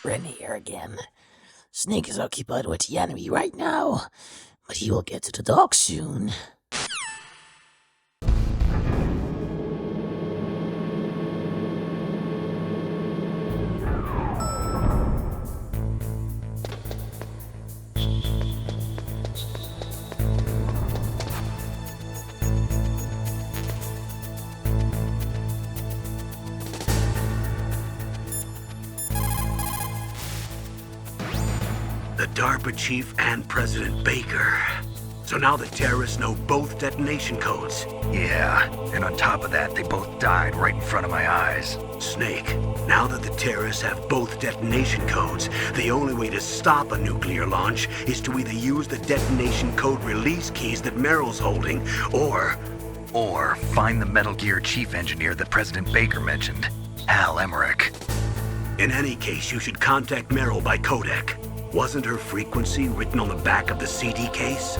Ren here again. Snake is occupied with the enemy right now, but he will get to the dock soon. The DARPA chief and President Baker. So now the terrorists know both detonation codes. Yeah, and on top of that, they both died right in front of my eyes. Snake, now that the terrorists have both detonation codes, the only way to stop a nuclear launch is to either use the detonation code release keys that Meryl's holding, or find the Metal Gear chief engineer that President Baker mentioned, Doc Emmerich. In any case, you should contact Meryl by codec. Wasn't her frequency written on the back of the CD case?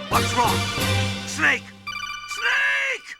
What's wrong? Snake! Snake!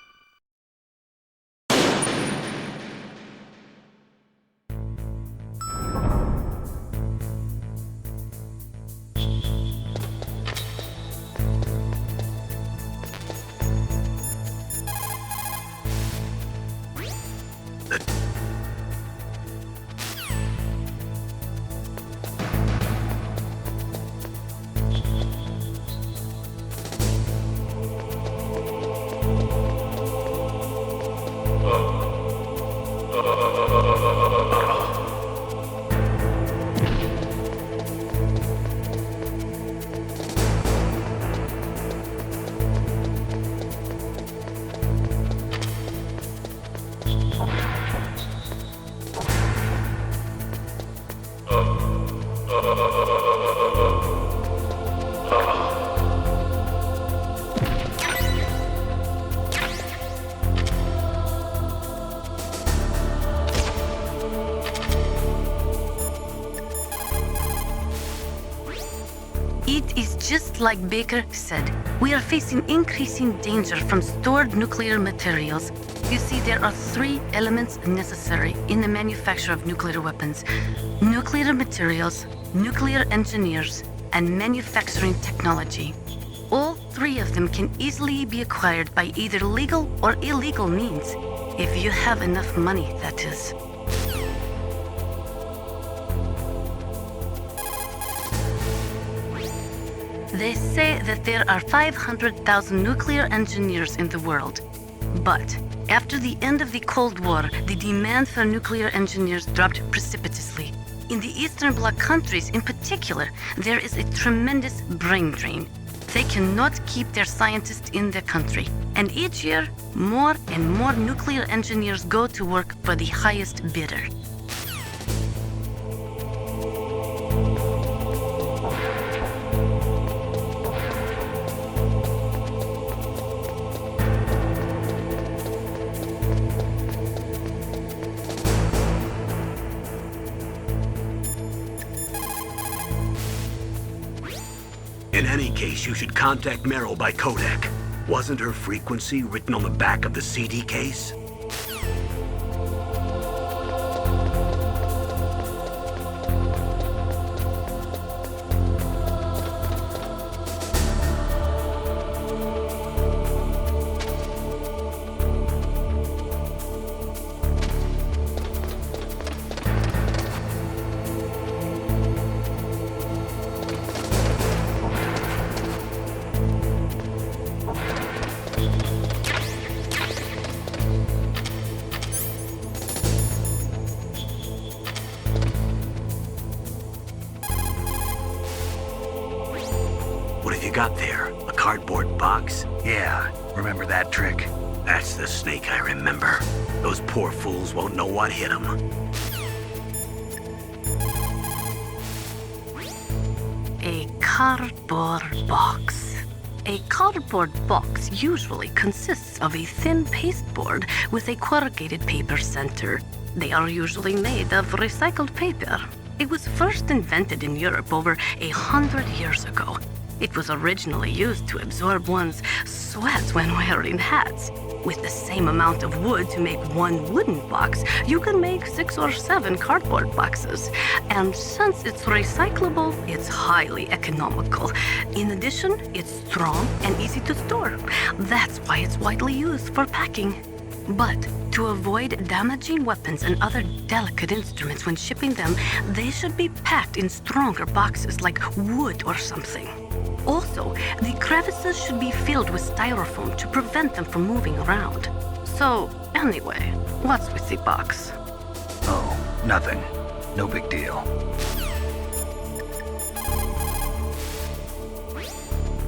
It is just like Baker said. We are facing increasing danger from stored nuclear materials. You see, there are three elements necessary in the manufacture of nuclear weapons: nuclear materials, nuclear engineers, and manufacturing technology. All three of them can easily be acquired by either legal or illegal means, if you have enough money, that is. They say that there are 500,000 nuclear engineers in the world. But after the end of the Cold War, the demand for nuclear engineers dropped precipitously. In the Eastern Bloc countries in particular, there is a tremendous brain drain. They cannot keep their scientists in their country. And each year, more and more nuclear engineers go to work for the highest bidder. In any case, you should contact Meryl by codec. Wasn't her frequency written on the back of the CD case? What have you got there? A cardboard box? Yeah, remember that trick? That's the snake I remember. Those poor fools won't know what hit them. A cardboard box. A cardboard box usually consists of a thin pasteboard with a corrugated paper center. They are usually made of recycled paper. It was first invented in Europe over 100 years ago. It was originally used to absorb one's sweat when wearing hats. With the same amount of wood to make one wooden box, you can make 6 or 7 cardboard boxes. And since it's recyclable, it's highly economical. In addition, it's strong and easy to store. That's why it's widely used for packing. But to avoid damaging weapons and other delicate instruments when shipping them, they should be packed in stronger boxes like wood or something. Also, the crevices should be filled with styrofoam to prevent them from moving around. So, anyway, what's with the box? Oh, nothing. No big deal.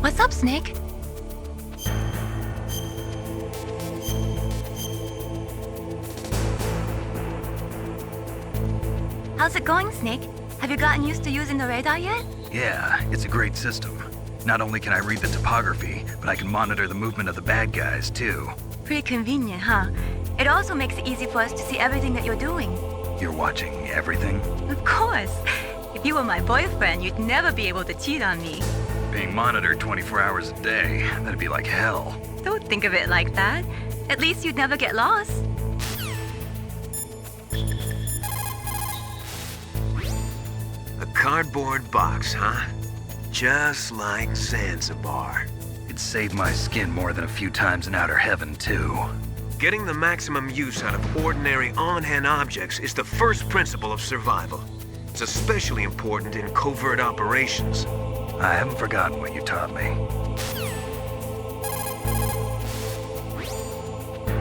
What's up, Snake? How's it going, Snake? Have you gotten used to using the radar yet? Yeah, it's a great system. Not only can I read the topography, but I can monitor the movement of the bad guys, too. Pretty convenient, huh? It also makes it easy for us to see everything that you're doing. You're watching everything? Of course. If you were my boyfriend, you'd never be able to cheat on me. Being monitored 24 hours a day, that'd be like hell. Don't think of it like that. At least you'd never get lost. A cardboard box, huh? Just like Zanzibar. It'd save my skin more than a few times in outer heaven, too. Getting the maximum use out of ordinary on-hand objects is the first principle of survival. It's especially important in covert operations. I haven't forgotten what you taught me.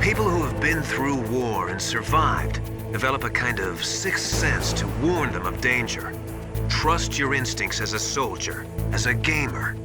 People who have been through war and survived develop a kind of sixth sense to warn them of danger. Trust your instincts as a soldier, as a gamer.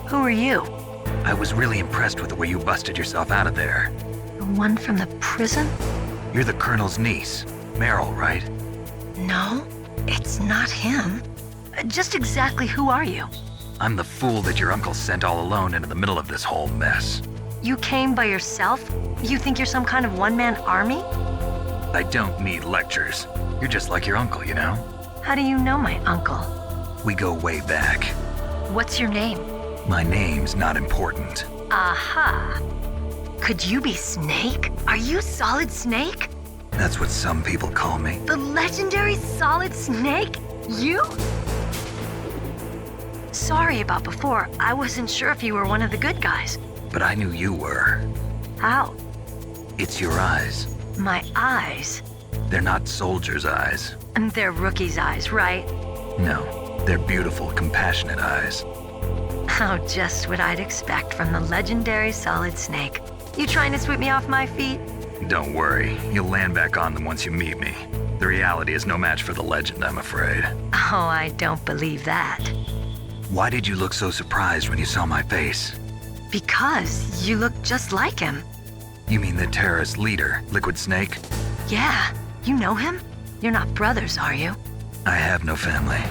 Who are you? I was really impressed with the way you busted yourself out of there. The one from the prison? You're the Colonel's niece, Meryl, right? No, it's not him. Just exactly who are you? I'm the fool that your uncle sent all alone into the middle of this whole mess. You came by yourself? You think you're some kind of one-man army? I don't need lectures. You're just like your uncle, you know? How do you know my uncle? We go way back. What's your name? My name's not important. Aha. Could you be Snake? Are you Solid Snake? That's what some people call me. The legendary Solid Snake? You? Sorry about before. I wasn't sure if you were one of the good guys. But I knew you were. How? It's your eyes. My eyes? They're not soldiers' eyes. They're rookie's eyes, right? No, they're beautiful, compassionate eyes. Oh, just what I'd expect from the legendary Solid Snake. You trying to sweep me off my feet? Don't worry, you'll land back on them once you meet me. The reality is no match for the legend, I'm afraid. Oh, I don't believe that. Why did you look so surprised when you saw my face? Because you look just like him. You mean the terrorist leader, Liquid Snake? Yeah, you know him? You're not brothers, are you? I have no family.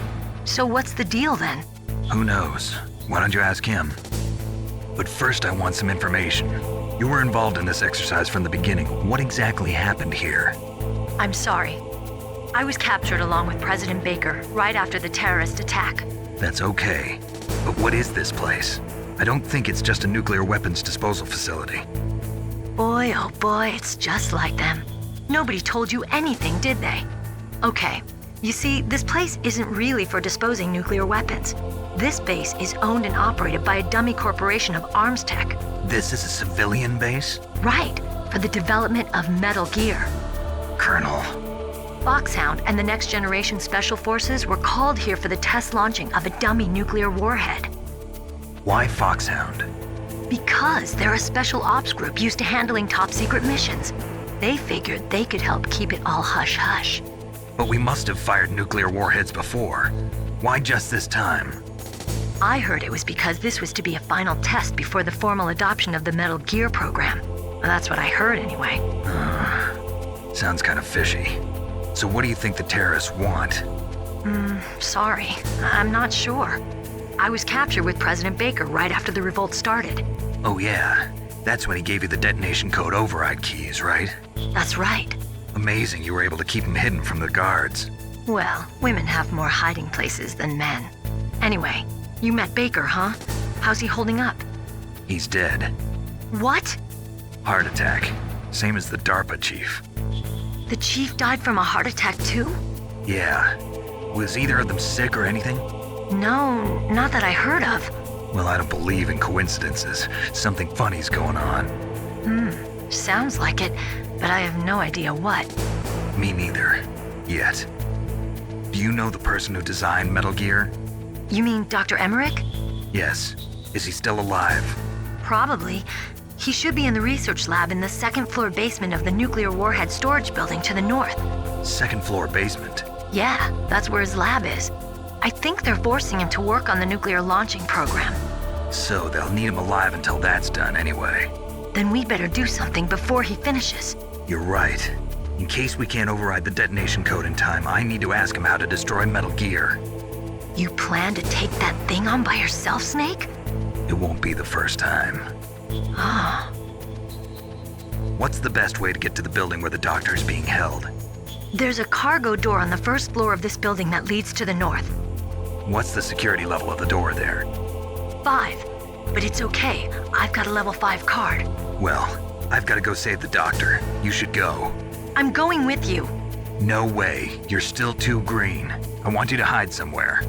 So what's the deal then? Who knows? Why don't you ask him? But first I want some information. You were involved in this exercise from the beginning. What exactly happened here? I'm sorry. I was captured along with President Baker right after the terrorist attack. That's okay. But what is this place? I don't think it's just a nuclear weapons disposal facility. Boy, oh boy, it's just like them. Nobody told you anything, did they? Okay, you see, this place isn't really for disposing nuclear weapons. This base is owned and operated by a dummy corporation of arms tech. This is a civilian base? Right, for the development of Metal Gear. Colonel. Foxhound and the Next Generation Special Forces were called here for the test launching of a dummy nuclear warhead. Why Foxhound? Because they're a special ops group used to handling top secret missions. They figured they could help keep it all hush-hush. But we must have fired nuclear warheads before. Why just this time? I heard it was because this was to be a final test before the formal adoption of the Metal Gear program. Well, that's what I heard anyway. Sounds kind of fishy. So what do you think the terrorists want? Sorry, I'm not sure. I was captured with President Baker right after the revolt started. Oh yeah, that's when he gave you the detonation code override keys, right? That's right. Amazing you were able to keep him hidden from the guards. Well, women have more hiding places than men. Anyway, you met Baker, huh? How's he holding up? He's dead. What? Heart attack. Same as the DARPA chief. The chief died from a heart attack too? Yeah. Was either of them sick or anything? No, not that I heard of. Well, I don't believe in coincidences. Something funny's going on. Sounds like it, but I have no idea what. Me neither. Yet. Do you know the person who designed Metal Gear? You mean Dr. Emmerich? Yes. Is he still alive? Probably. He should be in the research lab in the second-floor basement of the nuclear warhead storage building to the north. Second floor basement? Yeah, that's where his lab is. I think they're forcing him to work on the nuclear launching program. So they'll need him alive until that's done anyway. Then we better do something before he finishes. You're right. In case we can't override the detonation code in time, I need to ask him how to destroy Metal Gear. You plan to take that thing on by yourself, Snake? It won't be the first time. Ah. What's the best way to get to the building where the doctor is being held? There's a cargo door on the first floor of this building that leads to the north. What's the security level of the door there? 5. But it's okay. I've got a level 5 card. Well, I've got to go save the doctor. You should go. I'm going with you. No way. You're still too green. I want you to hide somewhere.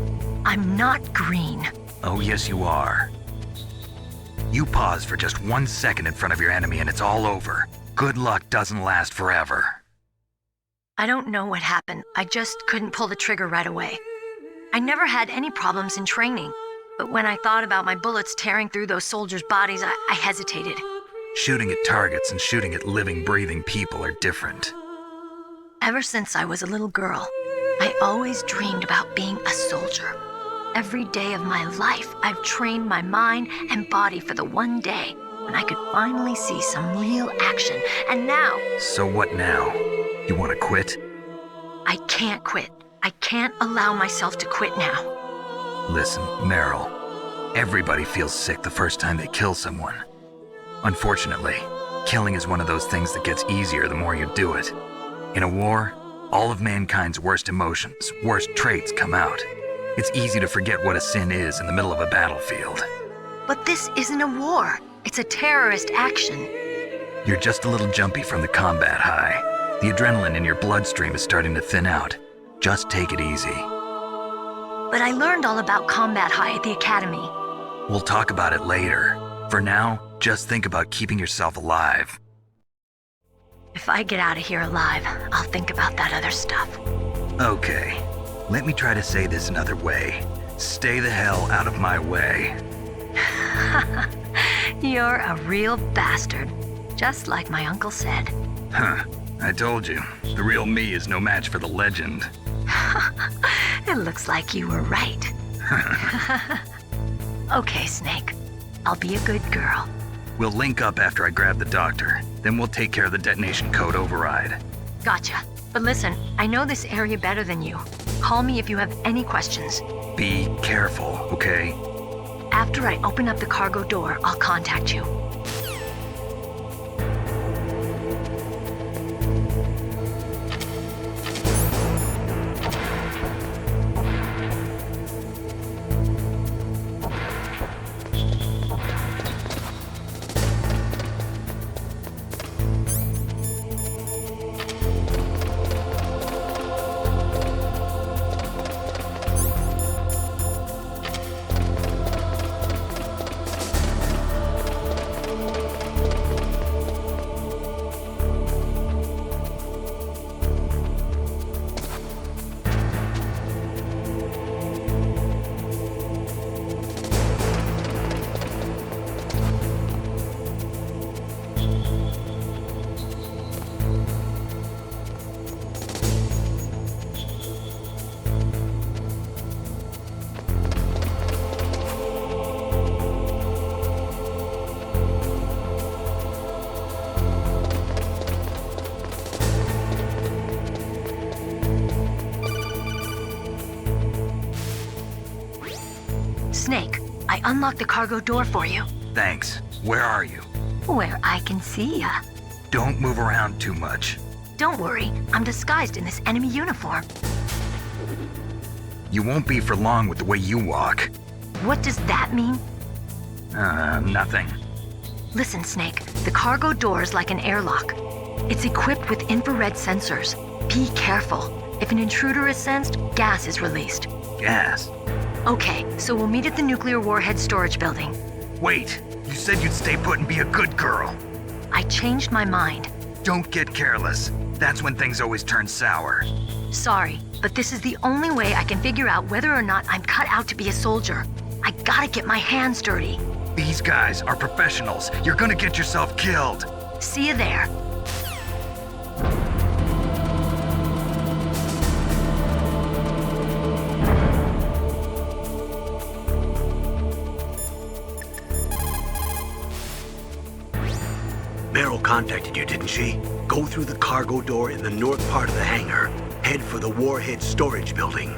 I'm not green. Oh, yes, you are. You pause for just 1 second in front of your enemy and it's all over. Good luck doesn't last forever. I don't know what happened. I just couldn't pull the trigger right away. I never had any problems in training, but when I thought about my bullets tearing through those soldiers' bodies, I hesitated. Shooting at targets and shooting at living, breathing people are different. Ever since I was a little girl, I always dreamed about being a soldier. Every day of my life, I've trained my mind and body for the one day when I could finally see some real action, and now... So what now? You want to quit? I can't quit. I can't allow myself to quit now. Listen, Meryl. Everybody feels sick the first time they kill someone. Unfortunately, killing is one of those things that gets easier the more you do it. In a war, all of mankind's worst emotions, worst traits come out. It's easy to forget what a sin is in the middle of a battlefield. But this isn't a war. It's a terrorist action. You're just a little jumpy from the combat high. The adrenaline in your bloodstream is starting to thin out. Just take it easy. But I learned all about combat high at the academy. We'll talk about it later. For now, just think about keeping yourself alive. If I get out of here alive, I'll think about that other stuff. Okay, let me try to say this another way. Stay the hell out of my way. You're a real bastard, just like my uncle said. Huh, I told you, the real me is no match for the legend. It looks like you were right. Okay, Snake. I'll be a good girl. We'll link up after I grab the doctor. Then we'll take care of the detonation code override. Gotcha. But listen, I know this area better than you. Call me if you have any questions. Be careful, okay? After I open up the cargo door, I'll contact you. Snake, I unlocked the cargo door for you. Thanks. Where are you? Where I can see ya. Don't move around too much. Don't worry, I'm disguised in this enemy uniform. You won't be for long with the way you walk. What does that mean? Nothing. Listen, Snake, the cargo door is like an airlock. It's equipped with infrared sensors. Be careful. If an intruder is sensed, gas is released. Gas? Okay, so we'll meet at the nuclear warhead storage building. Wait, you said you'd stay put and be a good girl. I changed my mind. Don't get careless. That's when things always turn sour. Sorry, but this is the only way I can figure out whether or not I'm cut out to be a soldier. I gotta get my hands dirty. These guys are professionals. You're gonna get yourself killed. See you there. Meryl contacted you, didn't she? Go through the cargo door in the north part of the hangar. Head for the warhead storage building.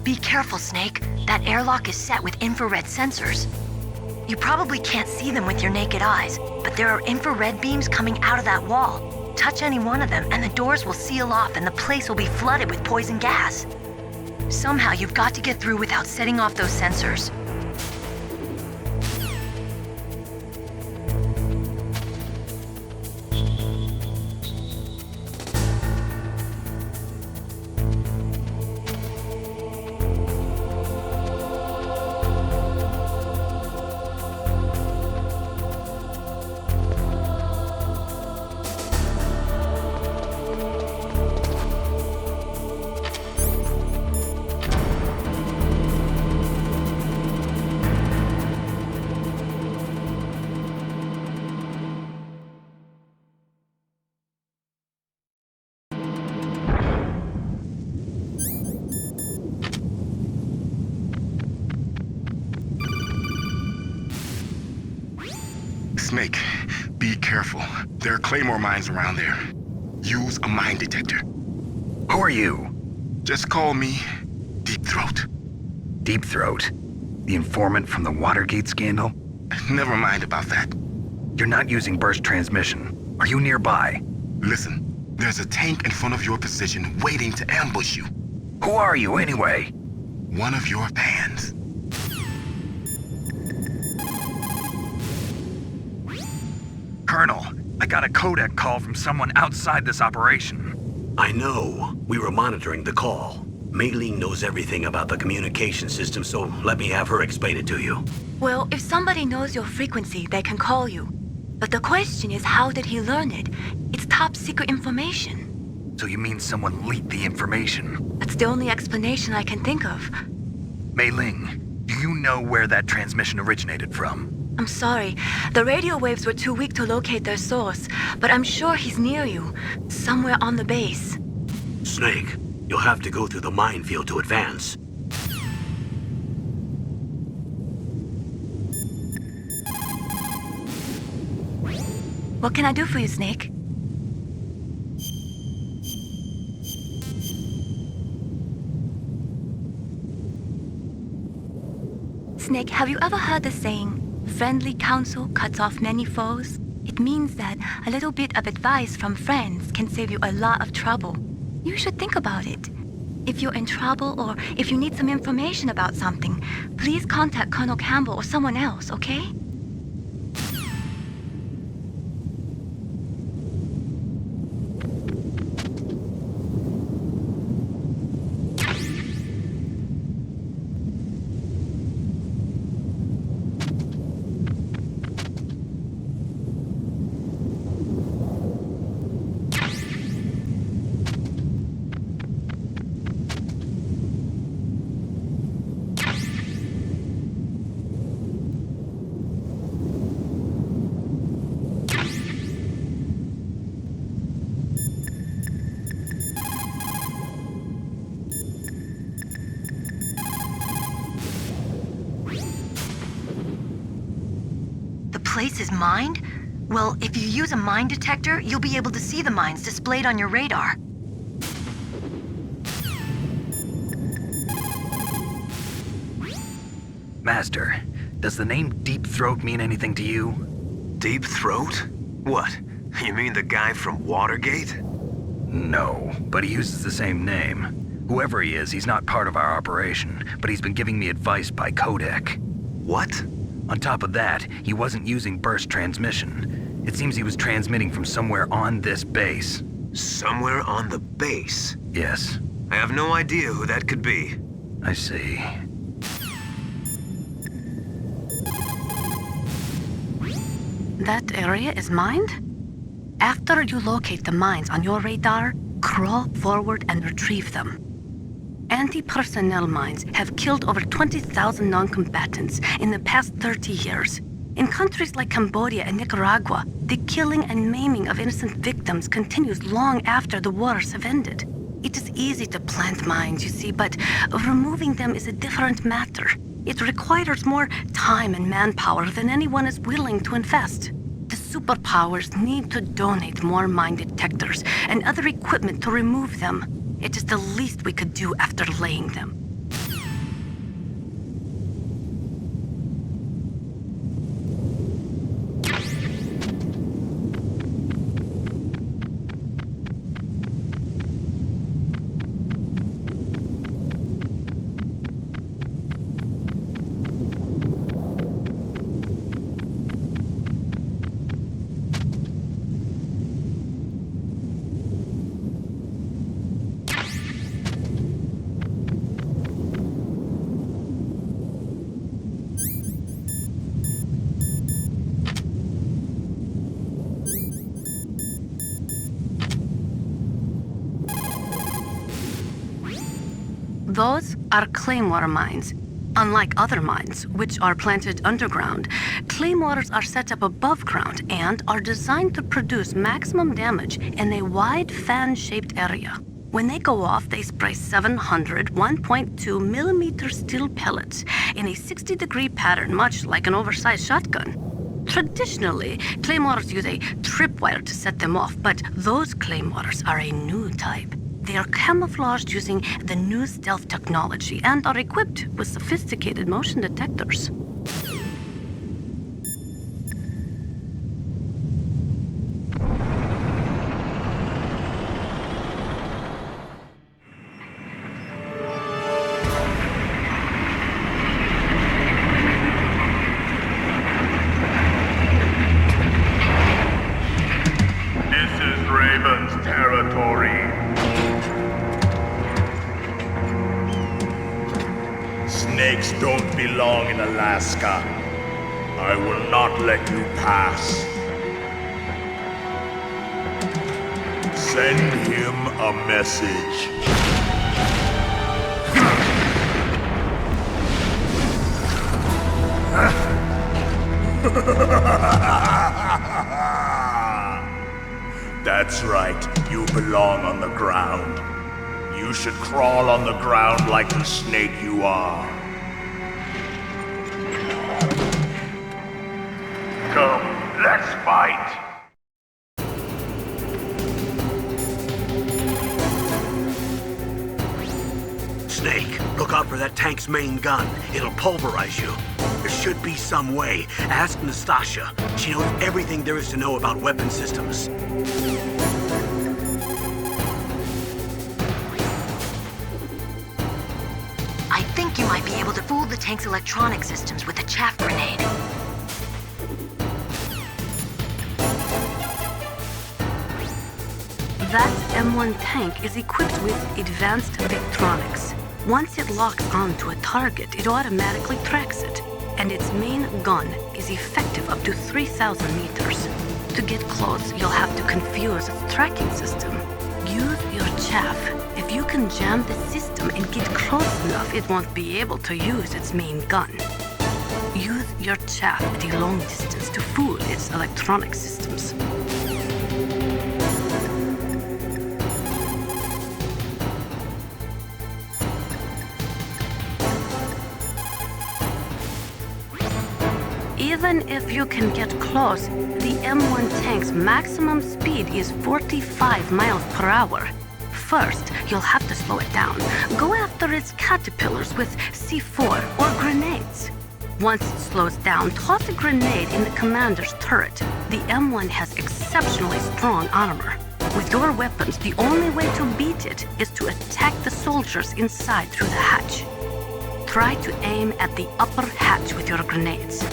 Be careful, Snake. That airlock is set with infrared sensors. You probably can't see them with your naked eyes, but there are infrared beams coming out of that wall. Touch any one of them and the doors will seal off and the place will be flooded with poison gas. Somehow you've got to get through without setting off those sensors. Snake, be careful. There are claymore mines around there. Use a mine detector. Who are you? Just call me Deep Throat. Deep Throat? The informant from the Watergate scandal? Never mind about that. You're not using burst transmission. Are you nearby? Listen, there's a tank in front of your position waiting to ambush you. Who are you anyway? One of your fans. Colonel, I got a codec call from someone outside this operation. I know. We were monitoring the call. Mei-Ling knows everything about the communication system, so let me have her explain it to you. Well, if somebody knows your frequency, they can call you. But the question is, how did he learn it? It's top secret information. So you mean someone leaked the information? That's the only explanation I can think of. Mei Ling, do you know where that transmission originated from? I'm sorry. The radio waves were too weak to locate their source, but I'm sure he's near you, somewhere on the base. Snake, you'll have to go through the minefield to advance. What can I do for you, Snake? Snake, have you ever heard the saying, friendly counsel cuts off many foes? It means that a little bit of advice from friends can save you a lot of trouble. You should think about it. If you're in trouble or if you need some information about something, please contact Colonel Campbell or someone else, okay? Place is mined? Well, if you use a mine detector, you'll be able to see the mines displayed on your radar. Master, does the name Deep Throat mean anything to you? Deep Throat? What? You mean the guy from Watergate? No, but he uses the same name. Whoever he is, he's not part of our operation, but he's been giving me advice by codec. What? On top of that, he wasn't using burst transmission. It seems he was transmitting from somewhere on this base. Somewhere on the base? Yes. I have no idea who that could be. I see. That area is mined? After you locate the mines on your radar, crawl forward and retrieve them. Anti-personnel mines have killed over 20,000 non-combatants in the past 30 years. In countries like Cambodia and Nicaragua, the killing and maiming of innocent victims continues long after the wars have ended. It is easy to plant mines, you see, but removing them is a different matter. It requires more time and manpower than anyone is willing to invest. The superpowers need to donate more mine detectors and other equipment to remove them. It is the least we could do after laying them. Those are claymore mines. Unlike other mines, which are planted underground, claymores are set up above ground and are designed to produce maximum damage in a wide fan-shaped area. When they go off, they spray 700 1.2 millimeter steel pellets in a 60-degree pattern, much like an oversized shotgun. Traditionally, claymores use a tripwire to set them off, but those claymores are a new type. They are camouflaged using the new stealth technology and are equipped with sophisticated motion detectors. This is Raven's territory. Snakes don't belong in Alaska. I will not let you pass. Send him a message. That's right, you belong on the ground. You should crawl on the ground like the snake you are. Come, let's fight! Snake, look out for that tank's main gun. It'll pulverize you. There should be some way. Ask Nastasha. She knows everything there is to know about weapon systems. I think you might be able to fool the tank's electronic systems with a chaff grenade. That M1 tank is equipped with advanced electronics. Once it locks onto a target, it automatically tracks it, and its main gun is effective up to 3,000 meters. To get close, you'll have to confuse its tracking system. Use your chaff. If you can jam the system and get close enough, it won't be able to use its main gun. Use your chaff at a long distance to fool its electronic systems. Even if you can get close, the M1 tank's maximum speed is 45 miles per hour. First, you'll have to slow it down. Go after its caterpillars with C4 or grenades. Once it slows down, toss a grenade in the commander's turret. The M1 has exceptionally strong armor. With your weapons, the only way to beat it is to attack the soldiers inside through the hatch. Try to aim at the upper hatch with your grenades.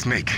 Snake.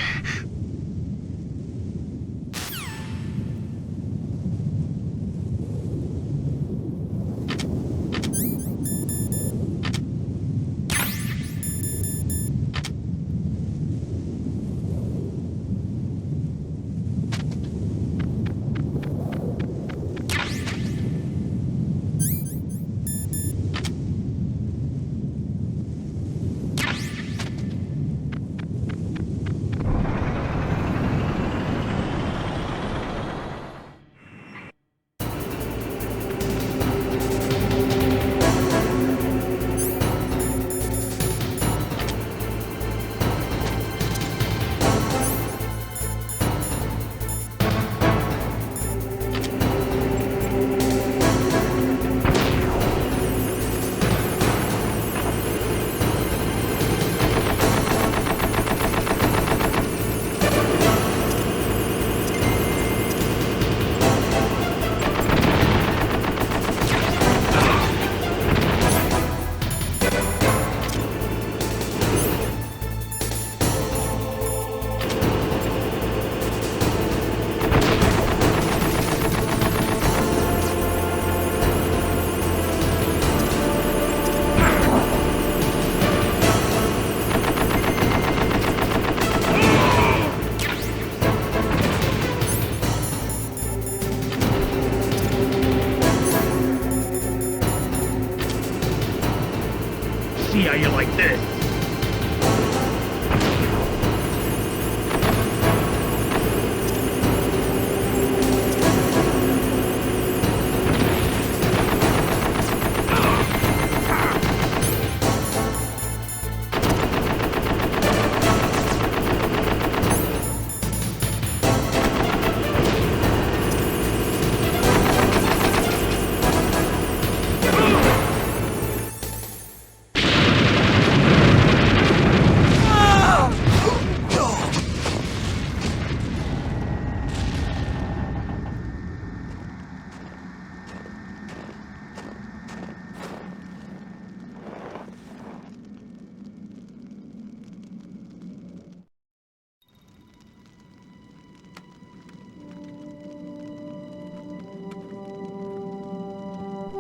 you like this.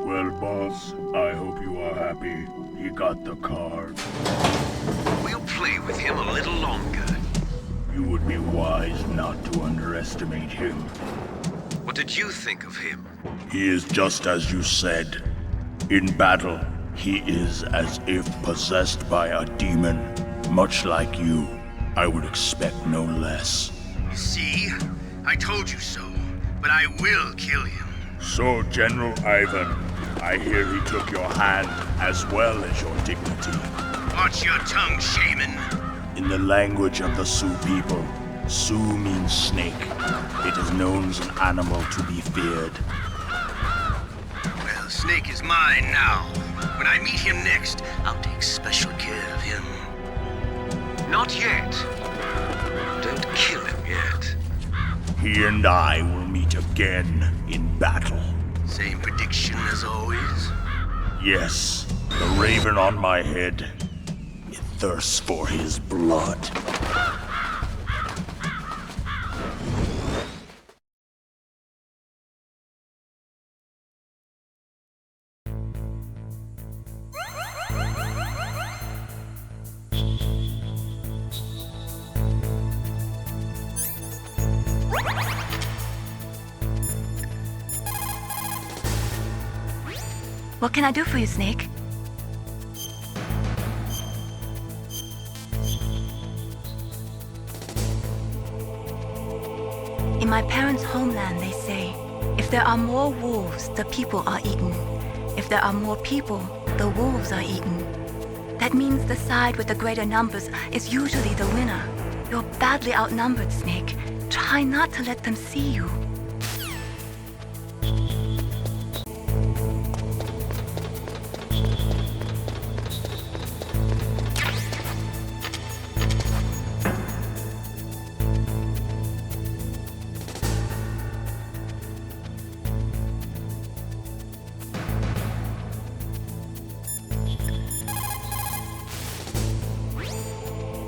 Well, boss, I hope you are happy. He got the card. We'll play with him a little longer. You would be wise not to underestimate him. What did you think of him? He is just as you said. In battle, he is as if possessed by a demon. Much like you, I would expect no less. See? I told you so, but I will kill him. So, General Ivan, I hear he took your hand as well as your dignity. Watch your tongue, shaman. In the language of the Sioux people, Sioux means snake. It is known as an animal to be feared. Well, Snake is mine now. When I meet him next, I'll take special care of him. Not yet. Don't kill him yet. He and I will meet again in battle. Same prediction as always? Yes, the raven on my head. It thirsts for his blood. What can I do for you, Snake? In my parents' homeland, they say, if there are more wolves, the people are eaten. If there are more people, the wolves are eaten. That means the side with the greater numbers is usually the winner. You're badly outnumbered, Snake. Try not to let them see you.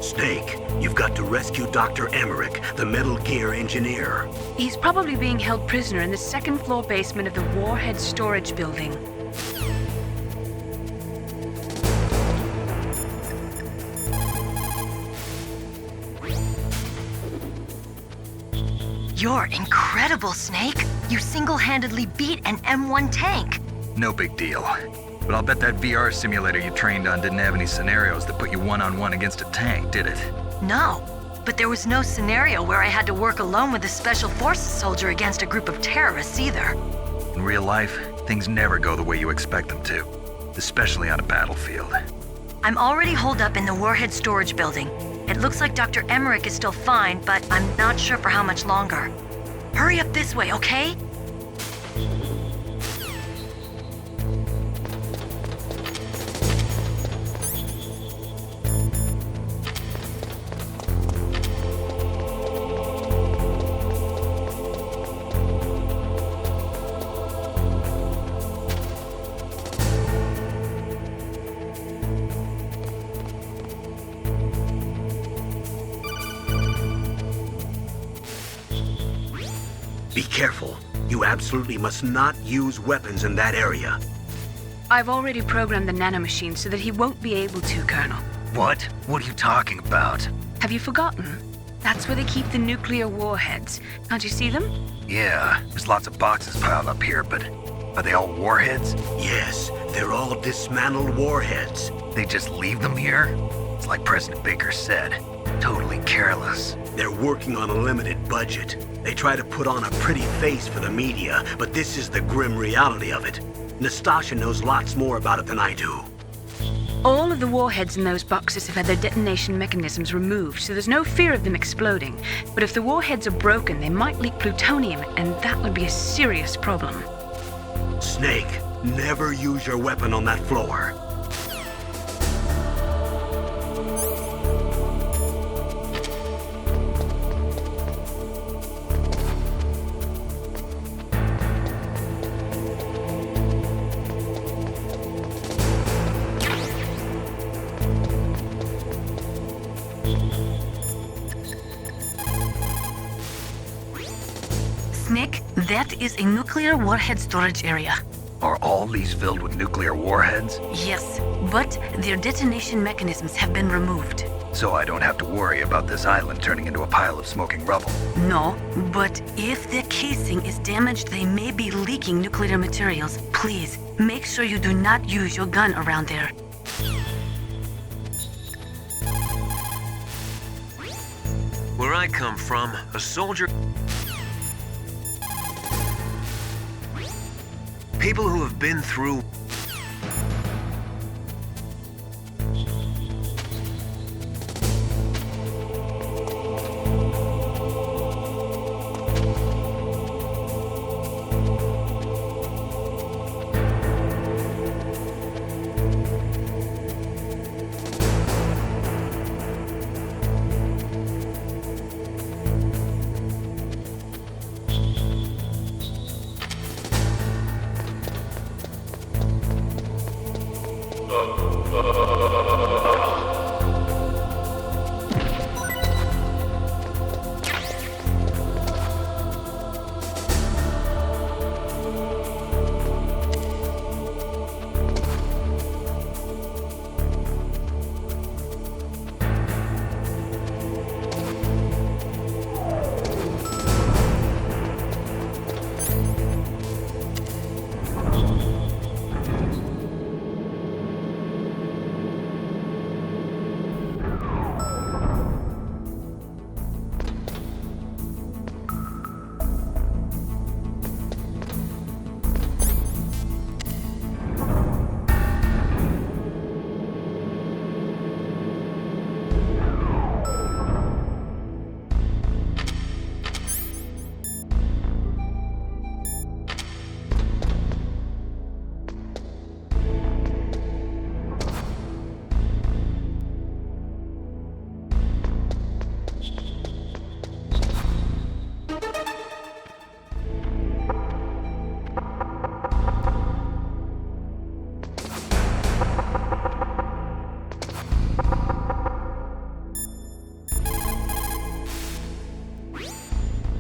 Snake, you've got to rescue Dr. Emmerich, the Metal Gear engineer. He's probably being held prisoner in the second-floor basement of the Warhead Storage Building. You're incredible, Snake. You single-handedly beat an M1 tank. No big deal. But I'll bet that VR simulator you trained on didn't have any scenarios that put you one-on-one against a tank, did it? No, but there was no scenario where I had to work alone with a Special Forces soldier against a group of terrorists either. In real life, things never go the way you expect them to, especially on a battlefield. I'm already holed up in the Warhead Storage Building. It looks like Dr. Emmerich is still fine, but I'm not sure for how much longer. Hurry up this way, okay? Be careful. You absolutely must not use weapons in that area. I've already programmed the nanomachine so that he won't be able to, Colonel. What? What are you talking about? Have you forgotten? That's where they keep the nuclear warheads. Can't you see them? Yeah, there's lots of boxes piled up here, but are they all warheads? Yes, they're all dismantled warheads. They just leave them here? It's like President Baker said, totally careless. They're working on a limited budget. They try to put on a pretty face for the media, but this is the grim reality of it. Nastasha knows lots more about it than I do. All of the warheads in those boxes have had their detonation mechanisms removed, so there's no fear of them exploding. But if the warheads are broken, they might leak plutonium, and that would be a serious problem. Snake, never use your weapon on that floor. Snake, that is a nuclear warhead storage area. Are all these filled with nuclear warheads? Yes, but their detonation mechanisms have been removed. So I don't have to worry about this island turning into a pile of smoking rubble. No, but if the casing is damaged, they may be leaking nuclear materials. Please, make sure you do not use your gun around there. Where I come from, a soldier... People who have been through...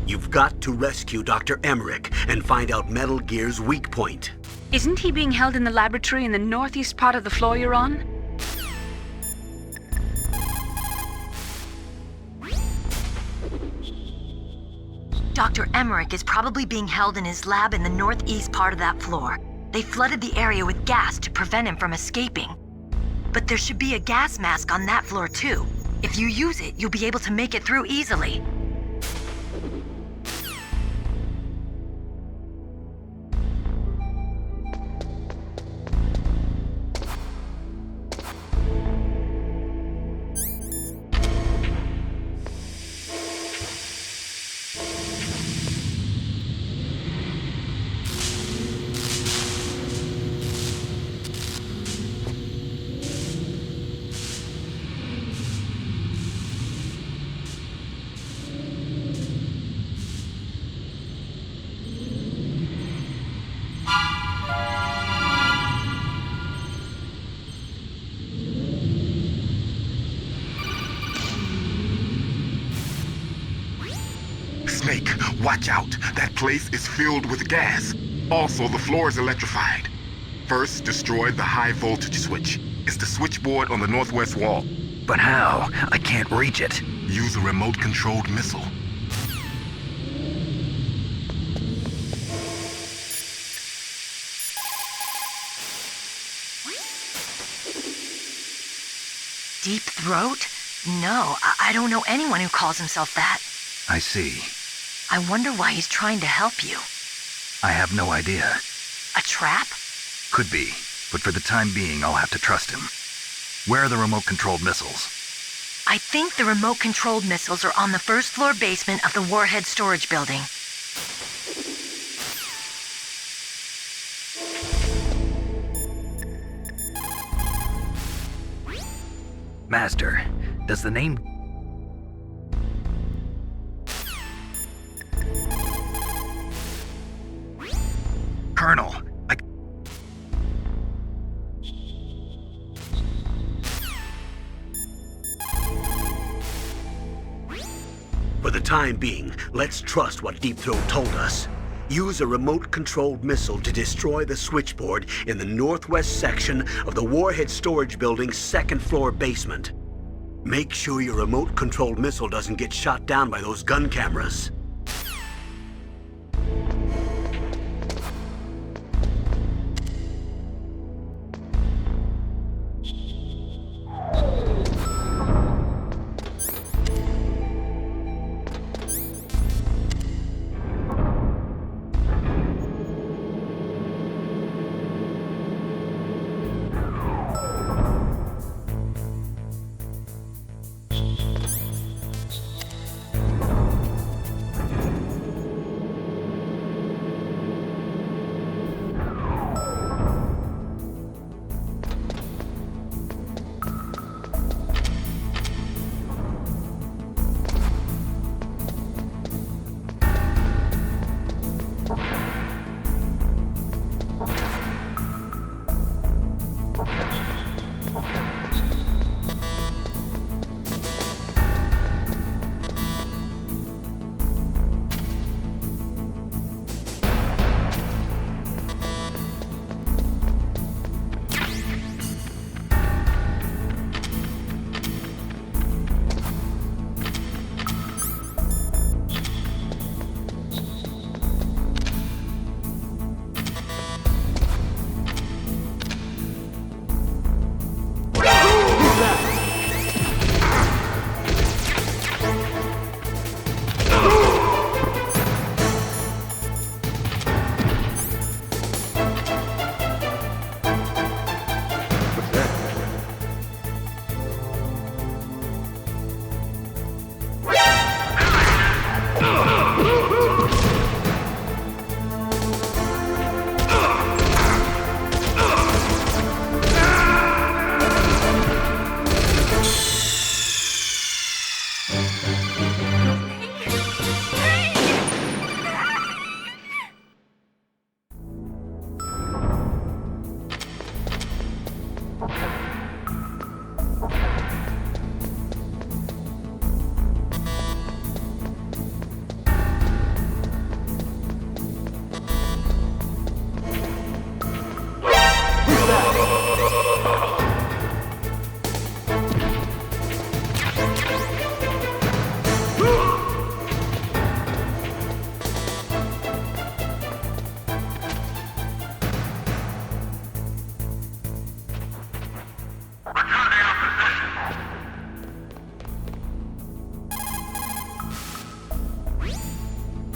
You've got to rescue Dr. Emmerich and find out Metal Gear's weak point. Isn't he being held in the laboratory in the northeast part of the floor you're on? Dr. Emmerich is probably being held in his lab in the northeast part of that floor. They flooded the area with gas to prevent him from escaping. But there should be a gas mask on that floor too. If you use it, you'll be able to make it through easily. Snake, watch out. That place is filled with gas. Also, the floor is electrified. First, destroy the high voltage switch. It's the switchboard on the northwest wall. But how? I can't reach it. Use a remote-controlled missile. Deep Throat? No, I don't know anyone who calls himself that. I see. I wonder why he's trying to help you. I have no idea. A trap? Could be, but for the time being, I'll have to trust him. Where are the remote-controlled missiles? I think the remote-controlled missiles are on the first floor basement of the Warhead storage building. Master, does the name... Colonel, For the time being, let's trust what Deep Throat told us. Use a remote-controlled missile to destroy the switchboard in the northwest section of the Warhead storage building's second-floor basement. Make sure your remote-controlled missile doesn't get shot down by those gun cameras.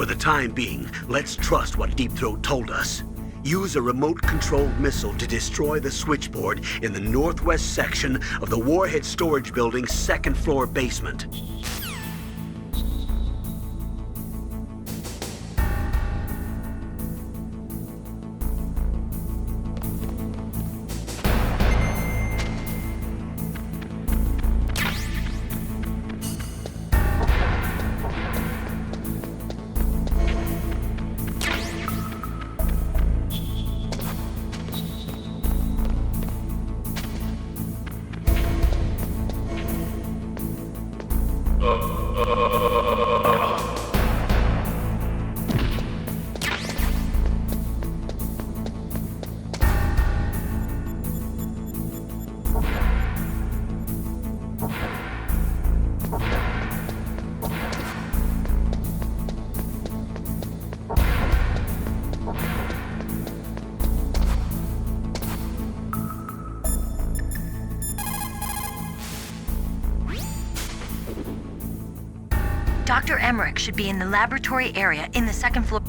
For the time being, let's trust what Deep Throat told us. Use a remote-controlled missile to destroy the switchboard in the northwest section of the Warhead storage building's second-floor basement. Dr. Emmerich should be in the laboratory area in the second floor.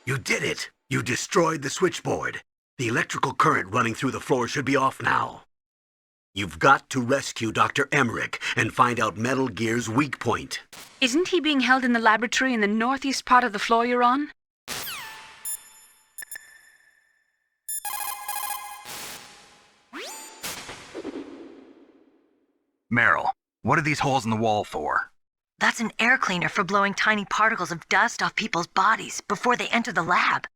You did it! You destroyed the switchboard. The electrical current running through the floor should be off now. You've got to rescue Dr. Emmerich and find out Metal Gear's weak point. Isn't he being held in the laboratory in the northeast part of the floor you're on? Meryl, what are these holes in the wall for? That's an air cleaner for blowing tiny particles of dust off people's bodies before they enter the lab.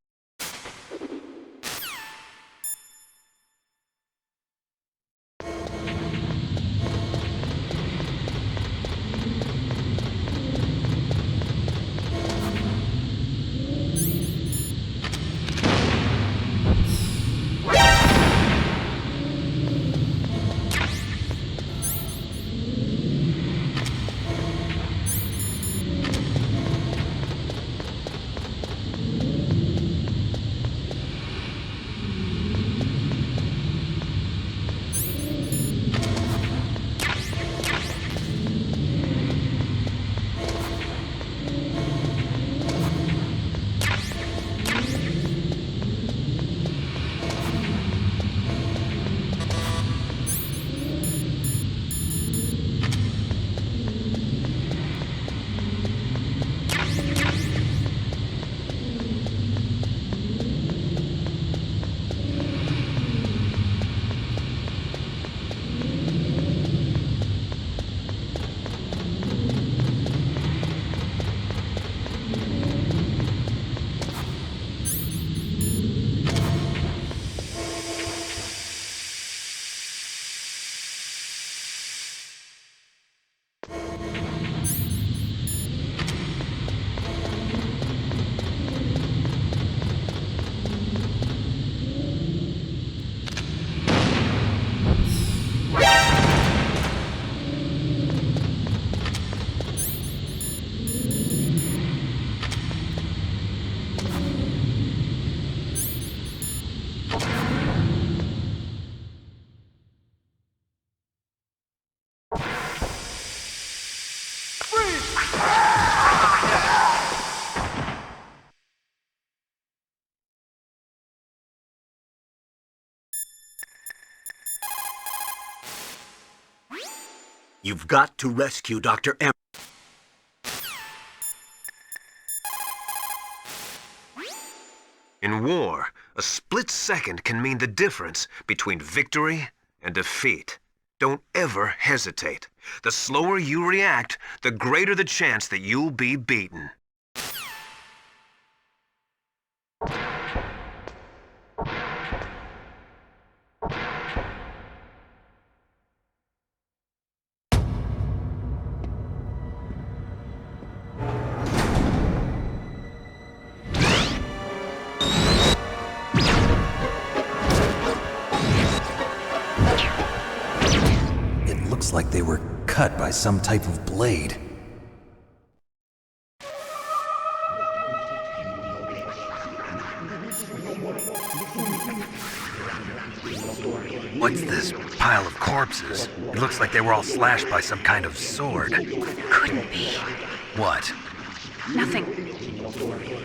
You've got to rescue Dr. Emmerich. In war, a split second can mean the difference between victory and defeat. Don't ever hesitate. The slower you react, the greater the chance that you'll be beaten. Looks like they were cut by some type of blade. What's this pile of corpses? It looks like they were all slashed by some kind of sword. Couldn't be. What? Nothing.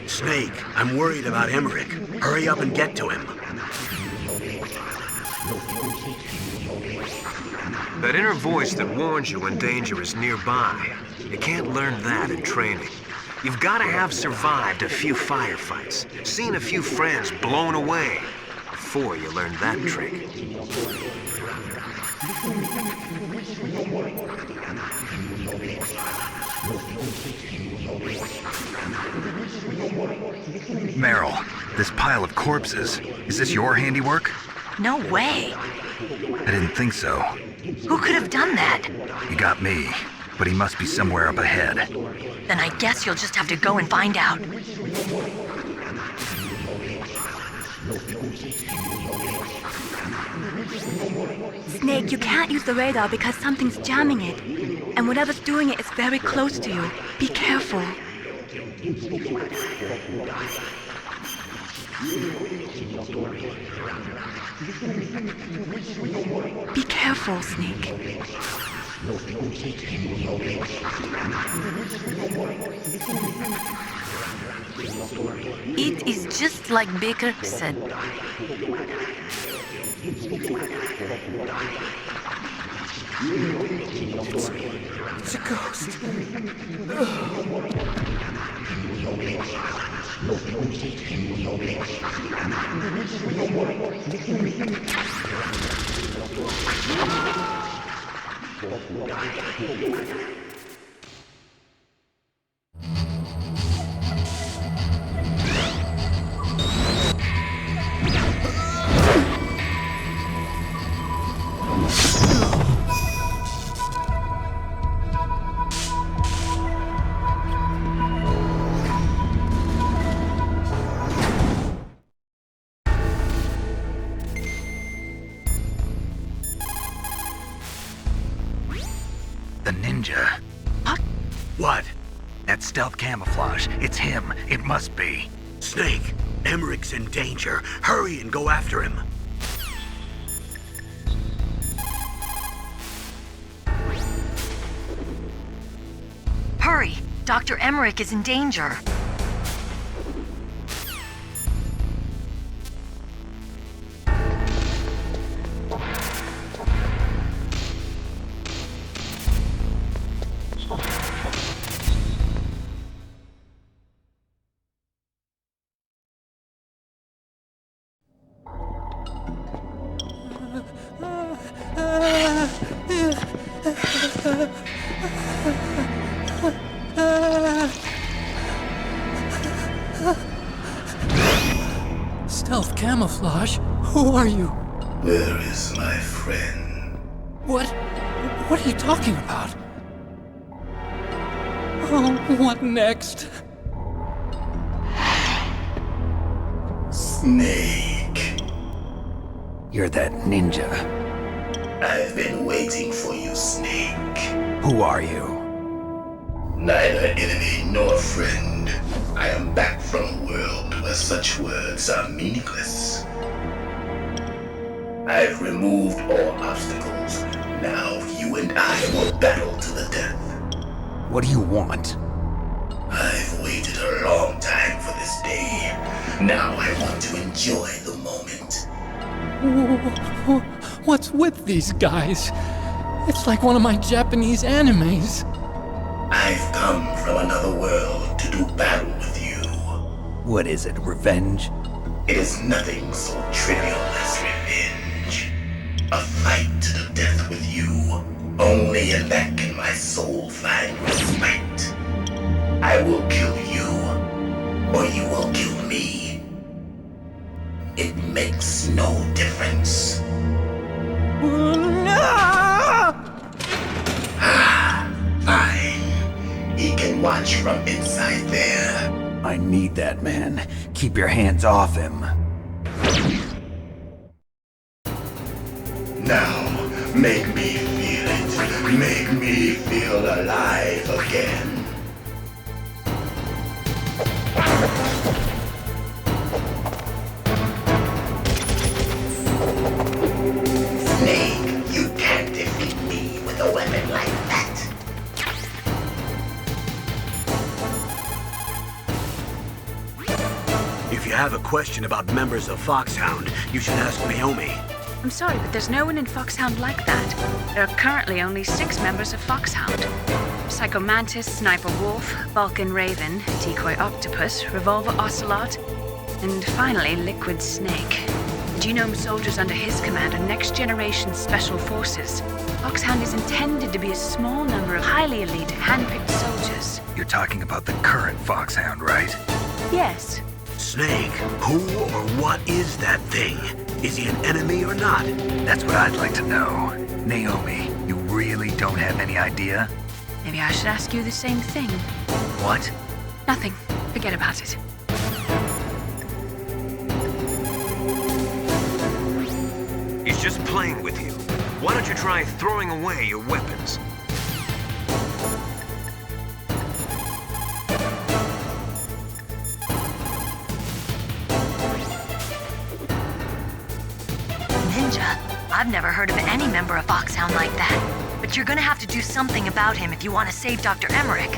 Snake, I'm worried about Emmerich. Hurry up and get to him. That inner voice that warns you when danger is nearby. You can't learn that in training. You've got to have survived a few firefights, seen a few friends blown away, before you learn that trick. Meryl, this pile of corpses, is this your handiwork? No way. I didn't think so. Who could have done that? You got me, but he must be somewhere up ahead. Then I guess you'll just have to go and find out. Snake, you can't use the radar because something's jamming it. And whatever's doing it is very close to you. Be careful. Be careful, Snake. It is just like Baker said. It's a ghost. The ninja. What? That stealth camouflage. It's him. It must be. Snake, Emmerich's in danger. Hurry and go after him. Hurry! Dr. Emmerich is in danger. Stealth camouflage? Who are you? Where is my friend? What are you talking about? Oh, what next? Snake. You're that ninja. I've been waiting for you, Snake. Who are you? Neither enemy nor friend. I am back from a world where such words are meaningless. I've removed all obstacles. Now you and I will battle to the death. What do you want? I've waited a long time for this day. Now I want to enjoy the moment. What's with these guys? It's like one of my Japanese animes. I've come from another world to do battle with you. What is it, revenge? It is nothing so trivial as revenge. A fight to the death with you. Only in that can my soul find respite. I will kill you, or you will kill me. It makes no difference. Fine. He can watch from inside there. I need that man. Keep your hands off him. Now, make me feel it. Make me feel alive again. Snake, you can't defeat me with a weapon like that. If you have a question about members of Foxhound, you should ask Naomi. I'm sorry, but there's no one in Foxhound like that. There are currently only 6 members of Foxhound. Psycho Mantis, Sniper Wolf, Vulcan Raven, Decoy Octopus, Revolver Ocelot, and finally Liquid Snake. Genome soldiers under his command are next-generation special forces. Foxhound is intended to be a small number of highly elite, hand-picked soldiers. You're talking about the current Foxhound, right? Yes. Snake, who or what is that thing? Is he an enemy or not? That's what I'd like to know. Naomi, you really don't have any idea? Maybe I should ask you the same thing. What? Nothing. Forget about it. He's just playing with you. Why don't you try throwing away your weapons? Ninja? I've never heard of any member of Foxhound like that. But you're gonna have to do something about him if you want to save Dr. Emmerich.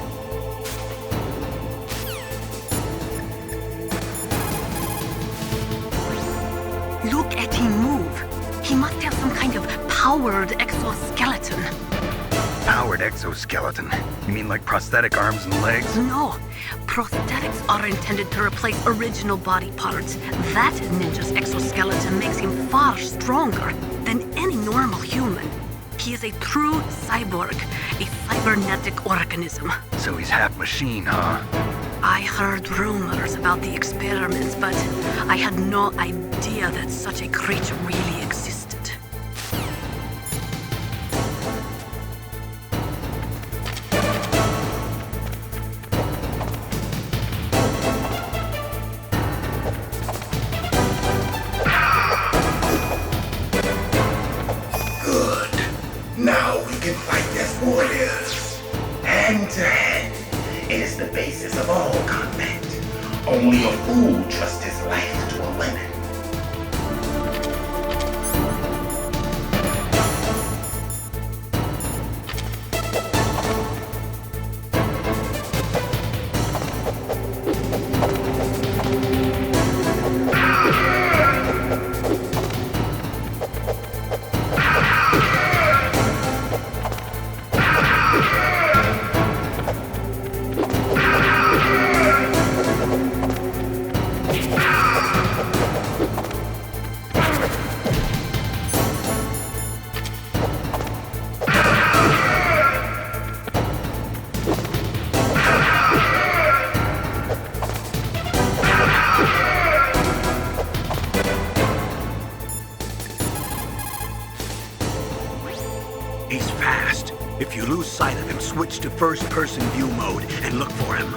powered exoskeleton. Powered exoskeleton? You mean like prosthetic arms and legs? No, prosthetics are intended to replace original body parts. That ninja's exoskeleton makes him far stronger than any normal human. He is a true cyborg, a cybernetic organism. So he's half machine, huh? I heard rumors about the experiments, but I had no idea that such a creature really existed. Now we can fight as warriors, hand to hand. It is the basis of all combat. Only a fool trusts his life to a weapon. He's fast. If you lose sight of him, switch to first-person view mode and look for him.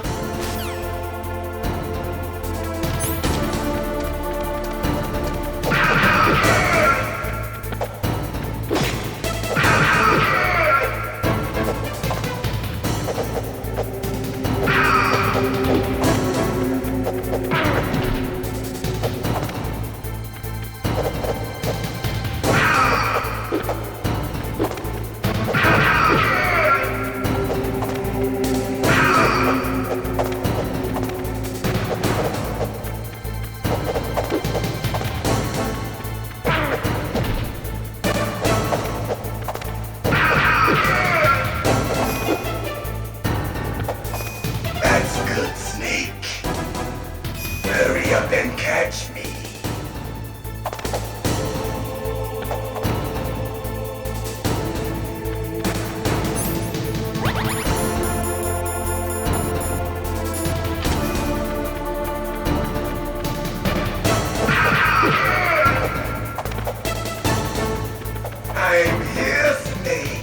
Hurry up and catch me. I'm here, Snake.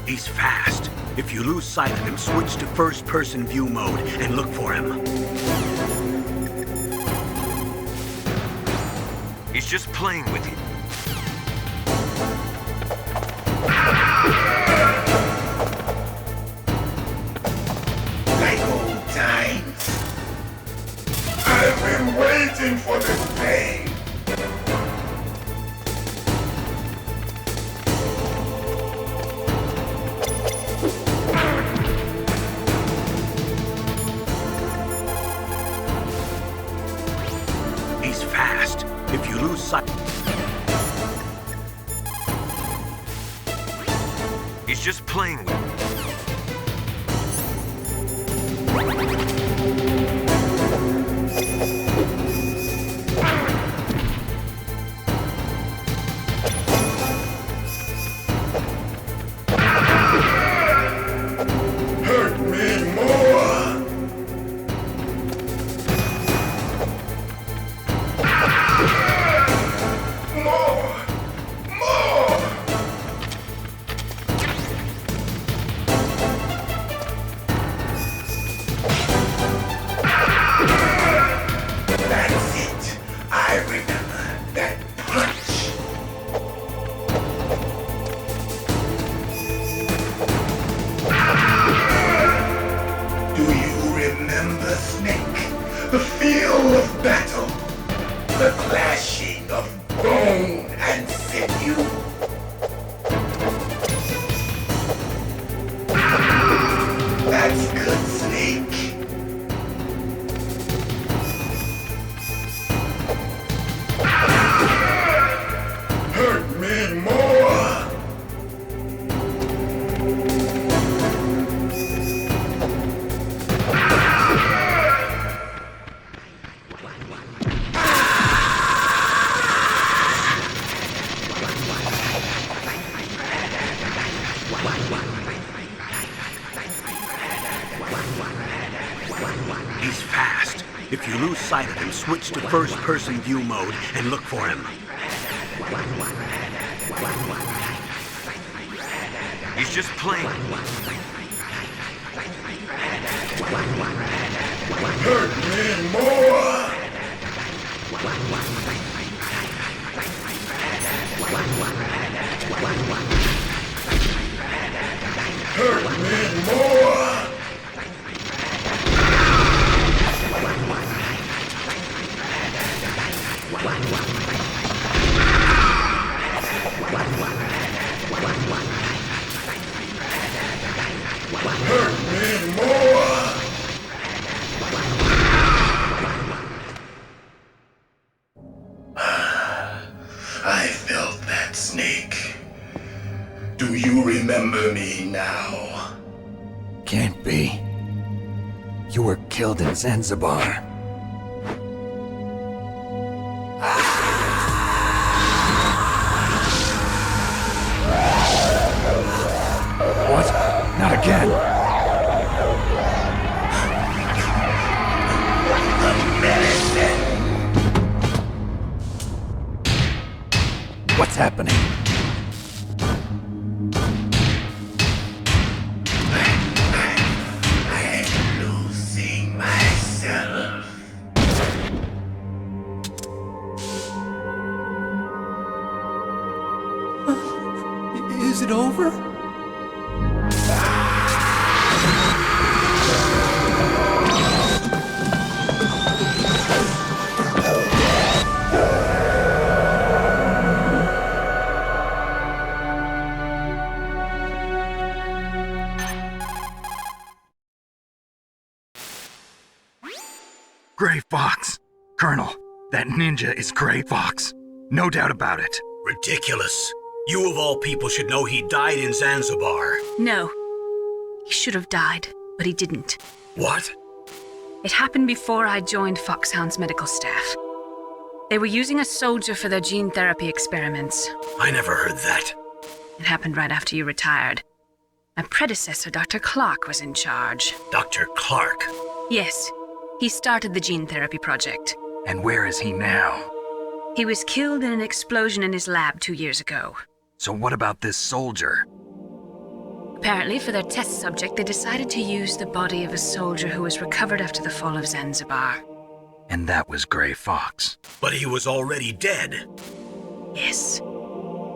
He's fast. If you lose sight of him, switch to first-person view mode and look for him. He's just playing with you. Like old times. I've been waiting for this pain. He's fast. If you lose sight... He's just playing with you. Hurt me more. More. That's it. I remember that punch. Do you remember, Snake? The feel of battle. The clashing of bone and sinew. That's good. you lose sight of him, switch to first-person view mode and look for him. He's just playing. Hurt me more! Hurt me more! Hurt me more! I felt that, Snake. Do you remember me now? Can't be. You were killed in Zanzibar. What? Not again! What's happening? I'm losing myself. Is it over? Gray Fox! Colonel, that ninja is Gray Fox. No doubt about it. Ridiculous. You of all people should know he died in Zanzibar. No. He should have died, but he didn't. What? It happened before I joined Foxhound's medical staff. They were using a soldier for their gene therapy experiments. I never heard that. It happened right after you retired. My predecessor, Dr. Clark, was in charge. Dr. Clark? Yes. He started the gene therapy project. And where is he now? He was killed in an explosion in his lab 2 years ago. So what about this soldier? Apparently, for their test subject, they decided to use the body of a soldier who was recovered after the fall of Zanzibar. And that was Gray Fox. But he was already dead. Yes.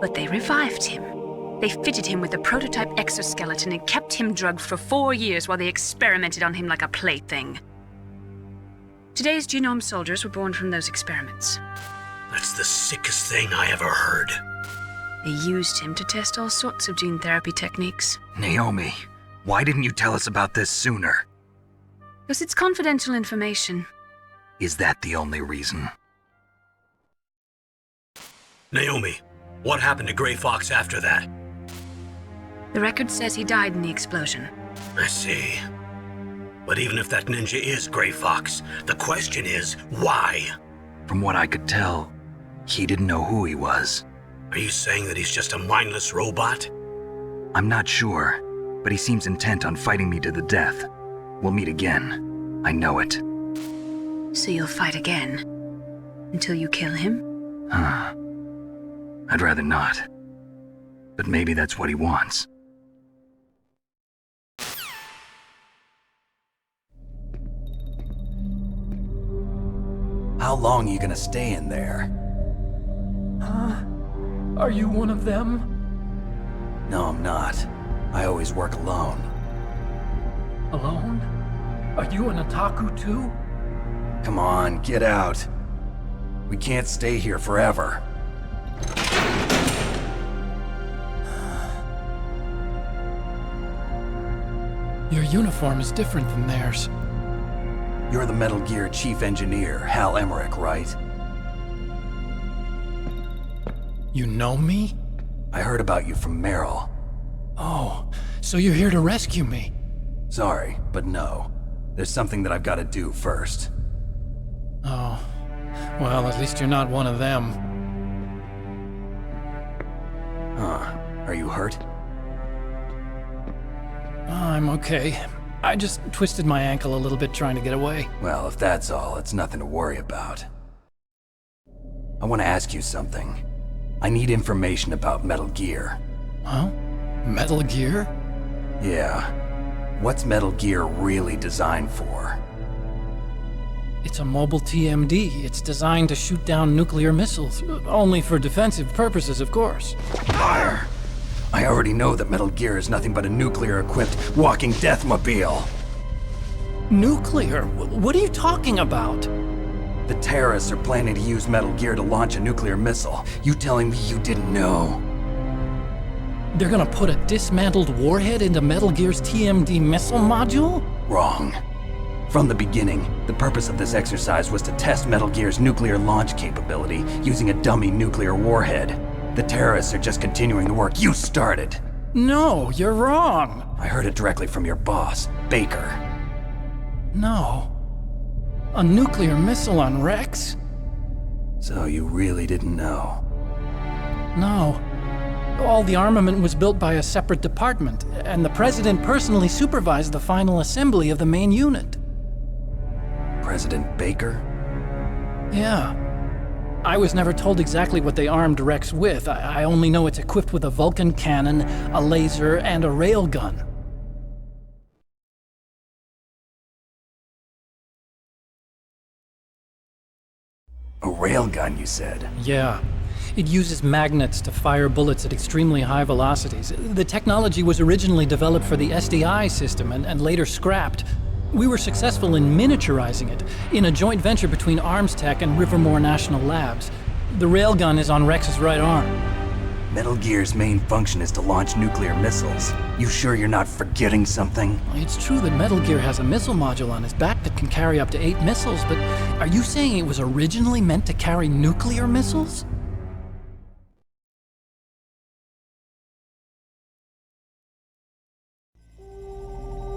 But they revived him. They fitted him with a prototype exoskeleton and kept him drugged for 4 years while they experimented on him like a plaything. Today's genome soldiers were born from those experiments. That's the sickest thing I ever heard. They used him to test all sorts of gene therapy techniques. Naomi, why didn't you tell us about this sooner? Because it's confidential information. Is that the only reason? Naomi, what happened to Gray Fox after that? The record says he died in the explosion. I see. But even if that ninja is Gray Fox, the question is, why? From what I could tell, he didn't know who he was. Are you saying that he's just a mindless robot? I'm not sure, but he seems intent on fighting me to the death. We'll meet again. I know it. So you'll fight again? Until you kill him? Huh. I'd rather not. But maybe that's what he wants. How long are you gonna stay in there? Huh? Are you one of them? No, I'm not. I always work alone. Alone? Are you an otaku too? Come on, get out. We can't stay here forever. Your uniform is different than theirs. You're the Metal Gear Chief Engineer, Doc Emmerich, right? You know me? I heard about you from Meryl. Oh, so you're here to rescue me? Sorry, but no. There's something that I've got to do first. Oh, well, at least you're not one of them. Huh. Are you hurt? I'm okay. I just twisted my ankle a little bit trying to get away. Well, if that's all, it's nothing to worry about. I want to ask you something. I need information about Metal Gear. Huh? Metal Gear? Yeah. What's Metal Gear really designed for? It's a mobile TMD. It's designed to shoot down nuclear missiles. Only for defensive purposes, of course. Liar! I already know that Metal Gear is nothing but a nuclear-equipped walking deathmobile. Nuclear? What are you talking about? The terrorists are planning to use Metal Gear to launch a nuclear missile. You telling me you didn't know? They're gonna put a dismantled warhead into Metal Gear's TMD missile module? Wrong. From the beginning, the purpose of this exercise was to test Metal Gear's nuclear launch capability using a dummy nuclear warhead. The terrorists are just continuing the work you started. No, you're wrong. I heard it directly from your boss, Baker. No. A nuclear missile on Rex? So you really didn't know? No. All the armament was built by a separate department, and the President personally supervised the final assembly of the main unit. President Baker? Yeah. I was never told exactly what they armed Rex with. I only know it's equipped with a Vulcan cannon, a laser, and a railgun. A railgun, you said? Yeah. It uses magnets to fire bullets at extremely high velocities. The technology was originally developed for the SDI system and later scrapped. We were successful in miniaturizing it in a joint venture between Arms Tech and Rivermore National Labs. The railgun is on Rex's right arm. Metal Gear's main function is to launch nuclear missiles. You sure you're not forgetting something? It's true that Metal Gear has a missile module on his back that can carry up to 8 missiles, but are you saying it was originally meant to carry nuclear missiles?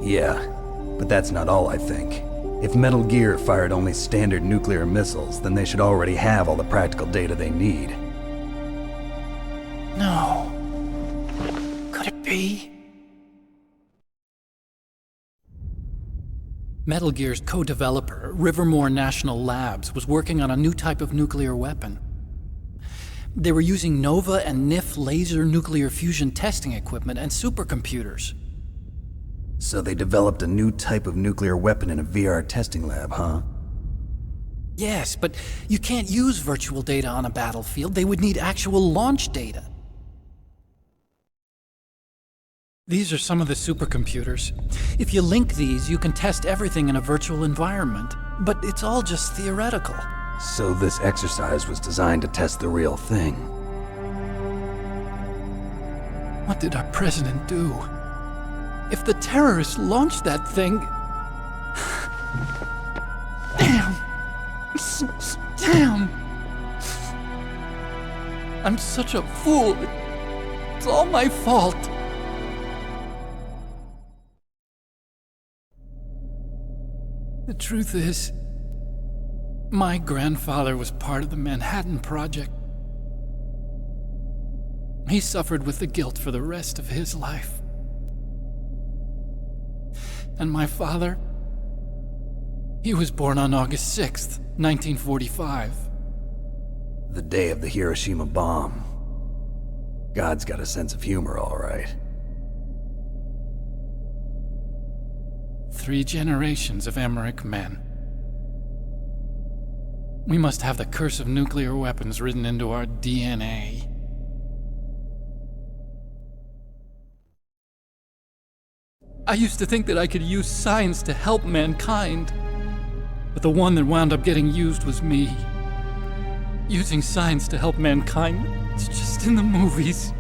Yeah, but that's not all I think. If Metal Gear fired only standard nuclear missiles, then they should already have all the practical data they need. No. Could it be? Metal Gear's co-developer, Rivermore National Labs, was working on a new type of nuclear weapon. They were using NOVA and NIF laser nuclear fusion testing equipment and supercomputers. So they developed a new type of nuclear weapon in a VR testing lab, huh? Yes, but you can't use virtual data on a battlefield. They would need actual launch data. These are some of the supercomputers. If you link these, you can test everything in a virtual environment. But it's all just theoretical. So this exercise was designed to test the real thing. What did our president do? If the terrorists launched that thing... Damn! Damn! I'm such a fool. It's all my fault. The truth is, my grandfather was part of the Manhattan Project. He suffered with the guilt for the rest of his life. And my father, he was born on August 6th, 1945. The day of the Hiroshima bomb. God's got a sense of humor, all right. 3 generations of Emmerich men. We must have the curse of nuclear weapons written into our DNA. I used to think that I could use science to help mankind, but the one that wound up getting used was me. Using science to help mankind, it's just in the movies.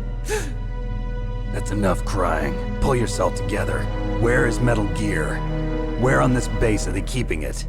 That's enough crying. Pull yourself together. Where is Metal Gear? Where on this base are they keeping it?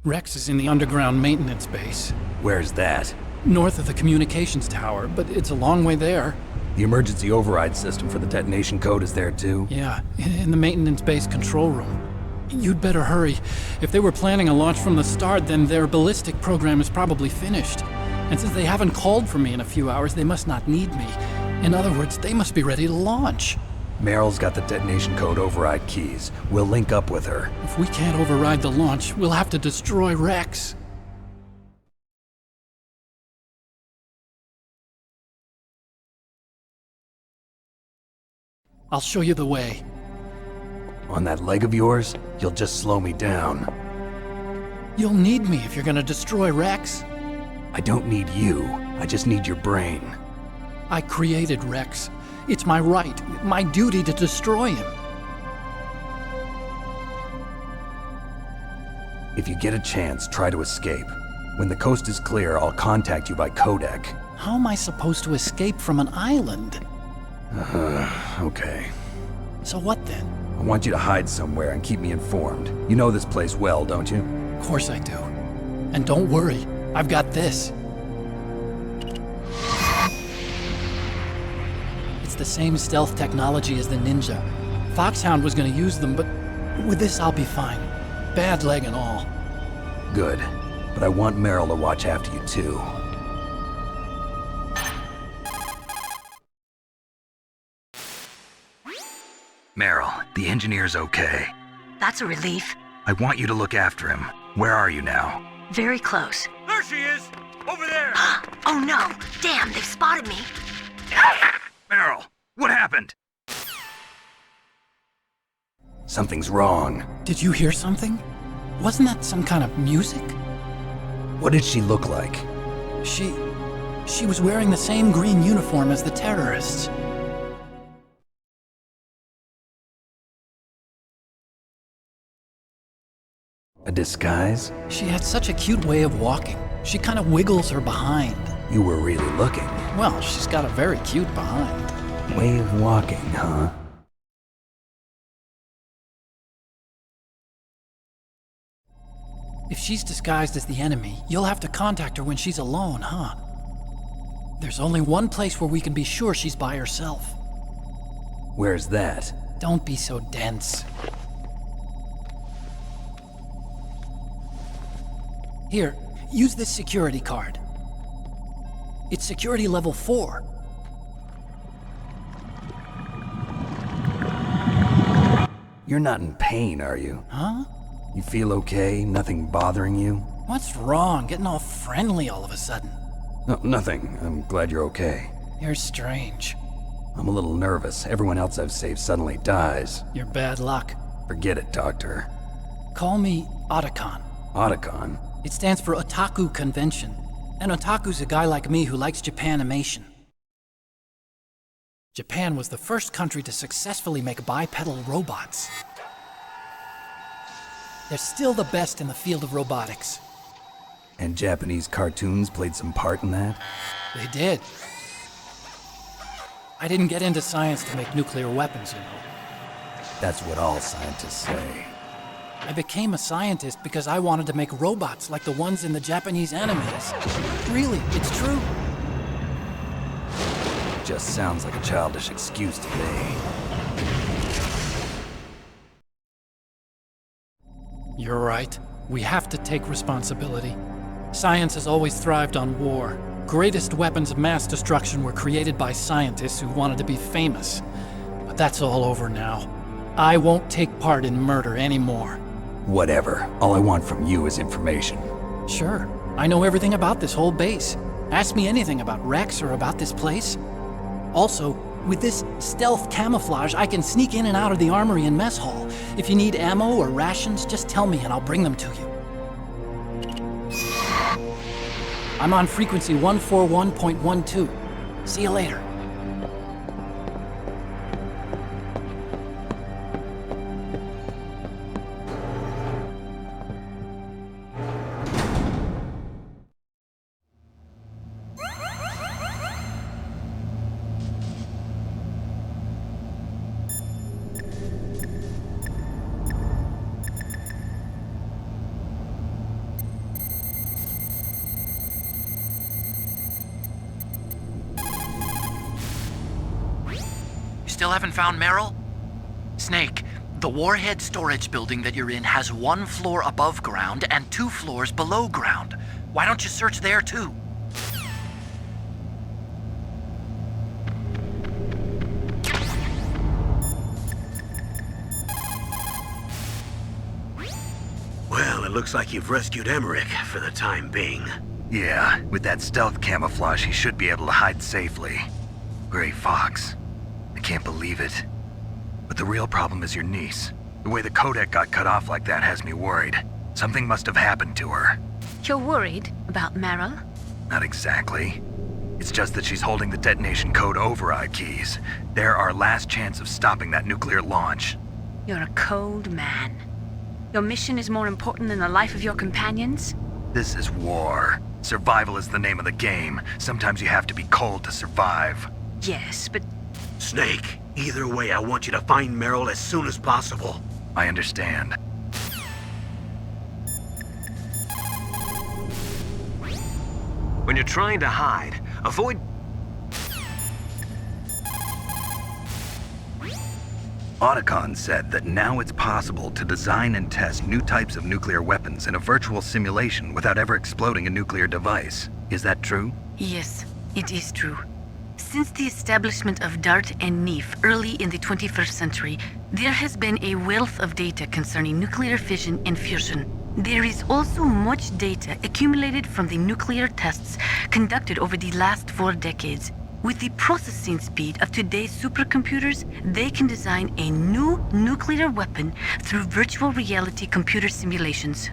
Rex is in the underground maintenance base. Where's that? North of the communications tower, but it's a long way there. The emergency override system for the detonation code is there too? Yeah, in the maintenance base control room. You'd better hurry. If they were planning a launch from the start, then their ballistic program is probably finished. And since they haven't called for me in a few hours, they must not need me. In other words, they must be ready to launch. Meryl's got the detonation code override keys. We'll link up with her. If we can't override the launch, we'll have to destroy Rex. I'll show you the way. On that leg of yours, you'll just slow me down. You'll need me if you're gonna destroy Rex. I don't need you. I just need your brain. I created Rex. It's my right, my duty to destroy him. If you get a chance, try to escape. When the coast is clear, I'll contact you by codec. How am I supposed to escape from an island? Okay. So what then? I want you to hide somewhere and keep me informed. You know this place well, don't you? Of course I do. And don't worry, I've got this. It's the same stealth technology as the Ninja. Foxhound was gonna use them, but with this I'll be fine. Bad leg and all. Good. But I want Meryl to watch after you too. Meryl, the engineer's okay. That's a relief. I want you to look after him. Where are you now? Very close. There she is! Over there! Oh no! Damn, they've spotted me. Meryl, what happened? Something's wrong. Did you hear something? Wasn't that some kind of music? What did she look like? She was wearing the same green uniform as the terrorists. A disguise? She had such a cute way of walking. She kind of wiggles her behind. You were really looking. Well, she's got a very cute behind. Way of walking, huh? If she's disguised as the enemy, you'll have to contact her when she's alone, huh? There's only one place where we can be sure she's by herself. Where's that? Don't be so dense. Here, use this security card. It's security level 4. You're not in pain, are you? Huh? You feel okay? Nothing bothering you? What's wrong? Getting all friendly all of a sudden. No, nothing. I'm glad you're okay. You're strange. I'm a little nervous. Everyone else I've saved suddenly dies. You're bad luck. Forget it, Doctor. Call me Otacon. Otacon? It stands for Otaku Convention. An otaku's a guy like me who likes Japanimation. Japan was the first country to successfully make bipedal robots. They're still the best in the field of robotics. And Japanese cartoons played some part in that? They did. I didn't get into science to make nuclear weapons, you know. That's what all scientists say. I became a scientist because I wanted to make robots like the ones in the Japanese animes. Really, it's true. Just sounds like a childish excuse to me. You're right. We have to take responsibility. Science has always thrived on war. Greatest weapons of mass destruction were created by scientists who wanted to be famous. But that's all over now. I won't take part in murder anymore. Whatever. All I want from you is information. Sure. I know everything about this whole base. Ask me anything about Rex or about this place. Also, with this stealth camouflage, I can sneak in and out of the armory and mess hall. If you need ammo or rations, just tell me and I'll bring them to you. I'm on frequency 141.12. See you later. Still haven't found Meryl? Snake, the warhead storage building that you're in has 1 floor above ground and 2 floors below ground. Why don't you search there too? Well, it looks like you've rescued Emmerich for the time being. Yeah, with that stealth camouflage, he should be able to hide safely. Gray Fox. I can't believe it. But the real problem is your niece. The way the codec got cut off like that has me worried. Something must have happened to her. You're worried about Meryl? Not exactly. It's just that she's holding the detonation code override keys. They're our last chance of stopping that nuclear launch. You're a cold man. Your mission is more important than the life of your companions? This is war. Survival is the name of the game. Sometimes you have to be cold to survive. Yes, but... Snake, either way, I want you to find Meryl as soon as possible. I understand. When you're trying to hide, avoid... Otacon said that now it's possible to design and test new types of nuclear weapons in a virtual simulation without ever exploding a nuclear device. Is that true? Yes, it is true. Since the establishment of DART and NEEF early in the 21st century, there has been a wealth of data concerning nuclear fission and fusion. There is also much data accumulated from the nuclear tests conducted over the last 4 decades. With the processing speed of today's supercomputers, they can design a new nuclear weapon through virtual reality computer simulations.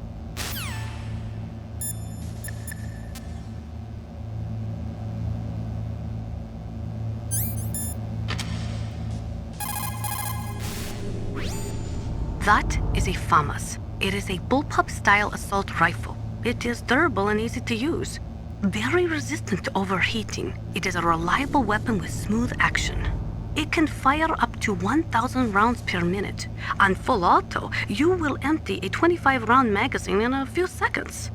That is a FAMAS. It is a bullpup-style assault rifle. It is durable and easy to use. Very resistant to overheating. It is a reliable weapon with smooth action. It can fire up to 1,000 rounds per minute. On full auto, you will empty a 25-round magazine in a few seconds.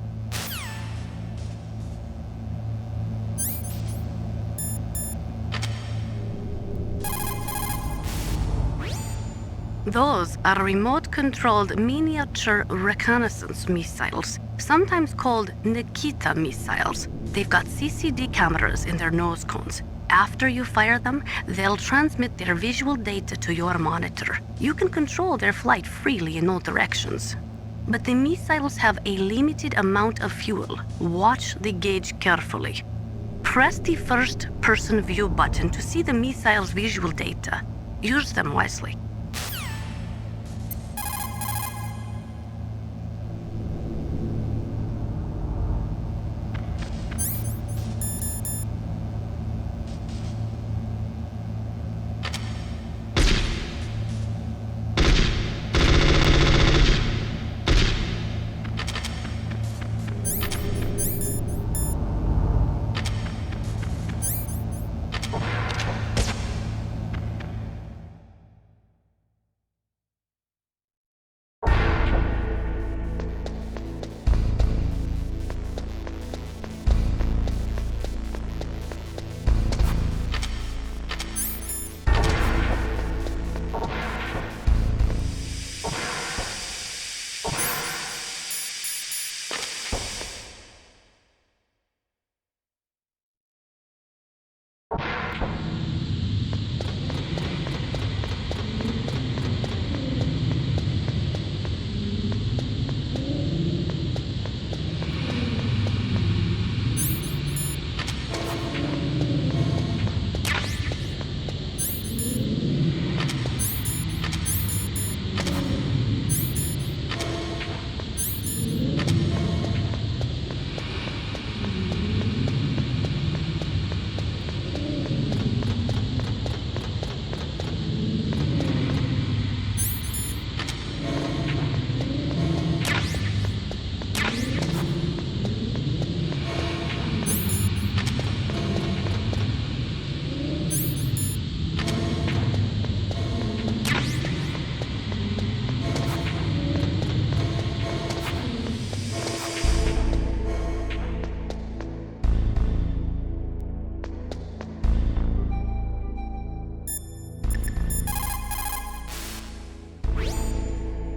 Those are remote-controlled miniature reconnaissance missiles, sometimes called Nikita missiles. They've got CCD cameras in their nose cones. After you fire them, they'll transmit their visual data to your monitor. You can control their flight freely in all directions. But the missiles have a limited amount of fuel. Watch the gauge carefully. Press the first-person view button to see the missile's visual data. Use them wisely.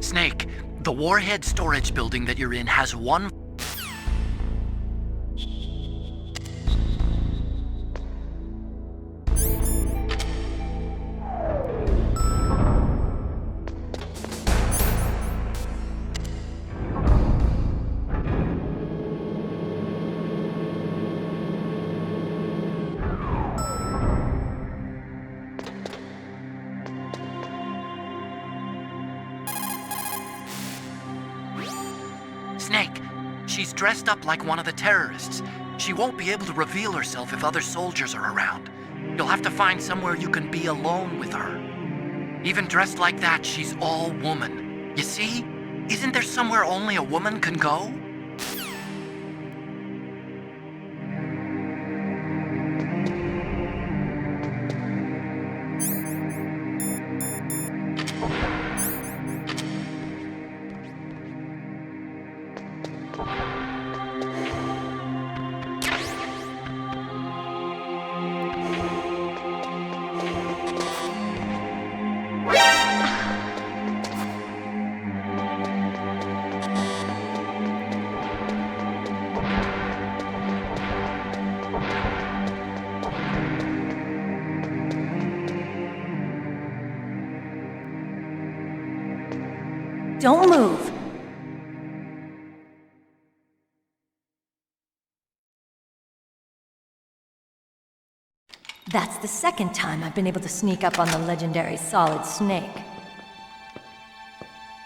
Snake, the warhead storage building that you're in has one... Snake, she's dressed up like one of the terrorists. She won't be able to reveal herself if other soldiers are around. You'll have to find somewhere you can be alone with her. Even dressed like that, she's all woman. You see? Isn't there somewhere only a woman can go? Don't move. That's the second time I've been able to sneak up on the legendary Solid Snake.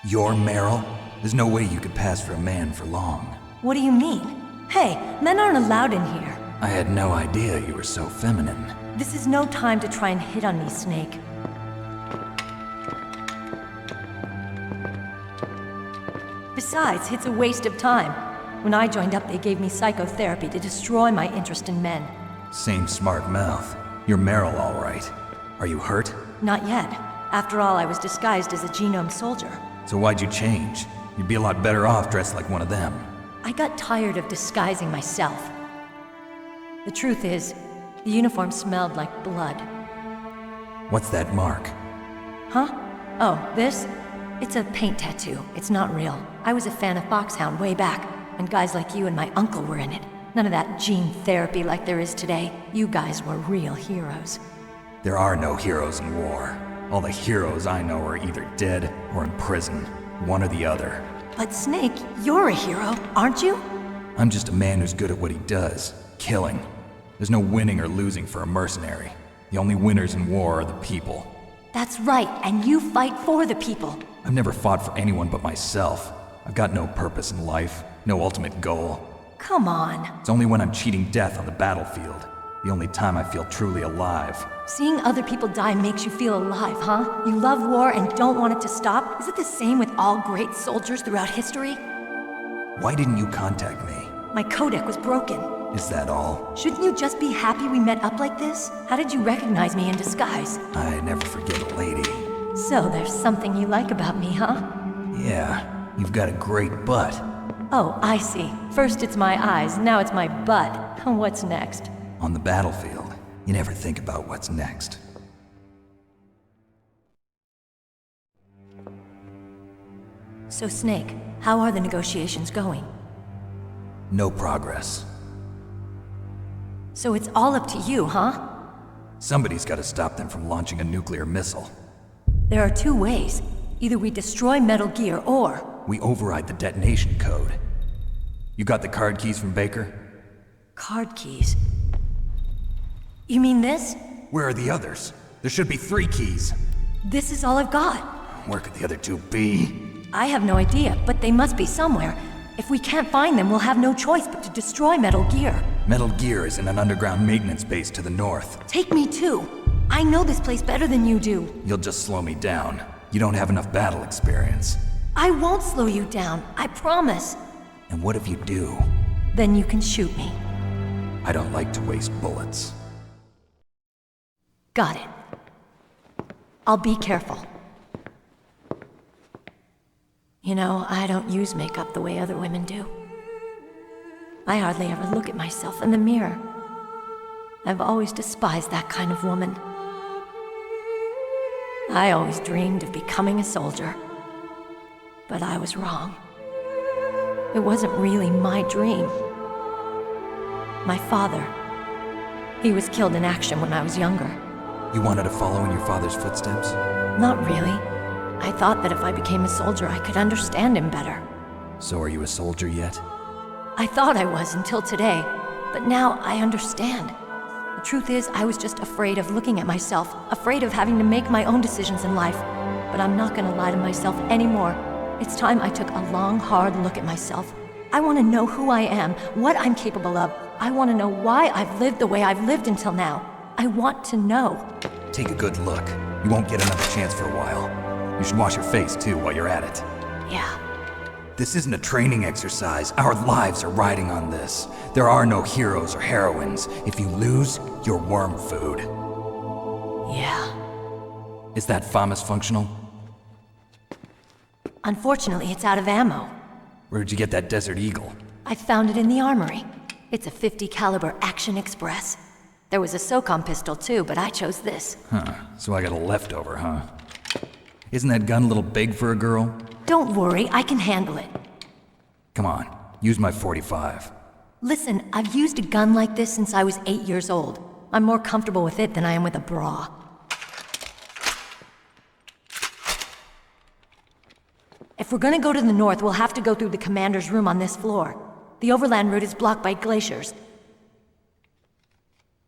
You're Meryl? There's no way you could pass for a man for long. What do you mean? Hey, men aren't allowed in here. I had no idea you were so feminine. This is no time to try and hit on me, Snake. Besides, it's a waste of time. When I joined up, they gave me psychotherapy to destroy my interest in men. Same smart mouth. You're Meryl, all right. Are you hurt? Not yet. After all, I was disguised as a genome soldier. So why'd you change? You'd be a lot better off dressed like one of them. I got tired of disguising myself. The truth is, the uniform smelled like blood. What's that mark? Huh? Oh, this? It's a paint tattoo. It's not real. I was a fan of Foxhound way back, and guys like you and my uncle were in it. None of that gene therapy like there is today. You guys were real heroes. There are no heroes in war. All the heroes I know are either dead or in prison. One or the other. But Snake, you're a hero, aren't you? I'm just a man who's good at what he does. Killing. There's no winning or losing for a mercenary. The only winners in war are the people. That's right, and you fight for the people. I've never fought for anyone but myself. I've got no purpose in life, no ultimate goal. Come on. It's only when I'm cheating death on the battlefield. The only time I feel truly alive. Seeing other people die makes you feel alive, huh? You love war and don't want it to stop? Is it the same with all great soldiers throughout history? Why didn't you contact me? My codec was broken. Is that all? Shouldn't you just be happy we met up like this? How did you recognize me in disguise? I never forget a lady. So there's something you like about me, huh? Yeah, you've got a great butt. Oh, I see. First it's my eyes, now it's my butt. What's next? On the battlefield, you never think about what's next. So Snake, how are the negotiations going? No progress. So it's all up to you, huh? Somebody's got to stop them from launching a nuclear missile. There are two ways. Either we destroy Metal Gear, or... we override the detonation code. You got the card keys from Baker? Card keys? You mean this? Where are the others? There should be 3 keys. This is all I've got. Where could the other 2 be? I have no idea, but they must be somewhere. If we can't find them, we'll have no choice but to destroy Metal Gear. Metal Gear is in an underground maintenance base to the north. Take me too. I know this place better than you do. You'll just slow me down. You don't have enough battle experience. I won't slow you down, I promise. And what if you do? Then you can shoot me. I don't like to waste bullets. Got it. I'll be careful. You know, I don't use makeup the way other women do. I hardly ever look at myself in the mirror. I've always despised that kind of woman. I always dreamed of becoming a soldier. But I was wrong. It wasn't really my dream. My father, he was killed in action when I was younger. You wanted to follow in your father's footsteps? Not really. I thought that if I became a soldier, I could understand him better. So are you a soldier yet? I thought I was until today, but now I understand. The truth is, I was just afraid of looking at myself, afraid of having to make my own decisions in life. But I'm not gonna lie to myself anymore. It's time I took a long, hard look at myself I want to know who I am, what I'm capable of. I want to know why I've lived the way I've lived until now. I want to know. Take a good look. You won't get another chance for a while. You should wash your face, too, while you're at it. Yeah. This isn't a training exercise. Our lives are riding on this. There are no heroes or heroines. If you lose, you're worm food. Yeah. Is that FAMAS functional? Unfortunately, it's out of ammo. Where'd you get that Desert Eagle? I found it in the armory. It's a .50 caliber Action Express. There was a SOCOM pistol too, but I chose this. Huh, so I got a leftover, huh? Isn't that gun a little big for a girl? Don't worry, I can handle it. Come on, use my .45. Listen, I've used a gun like this since I was 8 years old. I'm more comfortable with it than I am with a bra. If we're gonna go to the north, we'll have to go through the commander's room on this floor. The overland route is blocked by glaciers.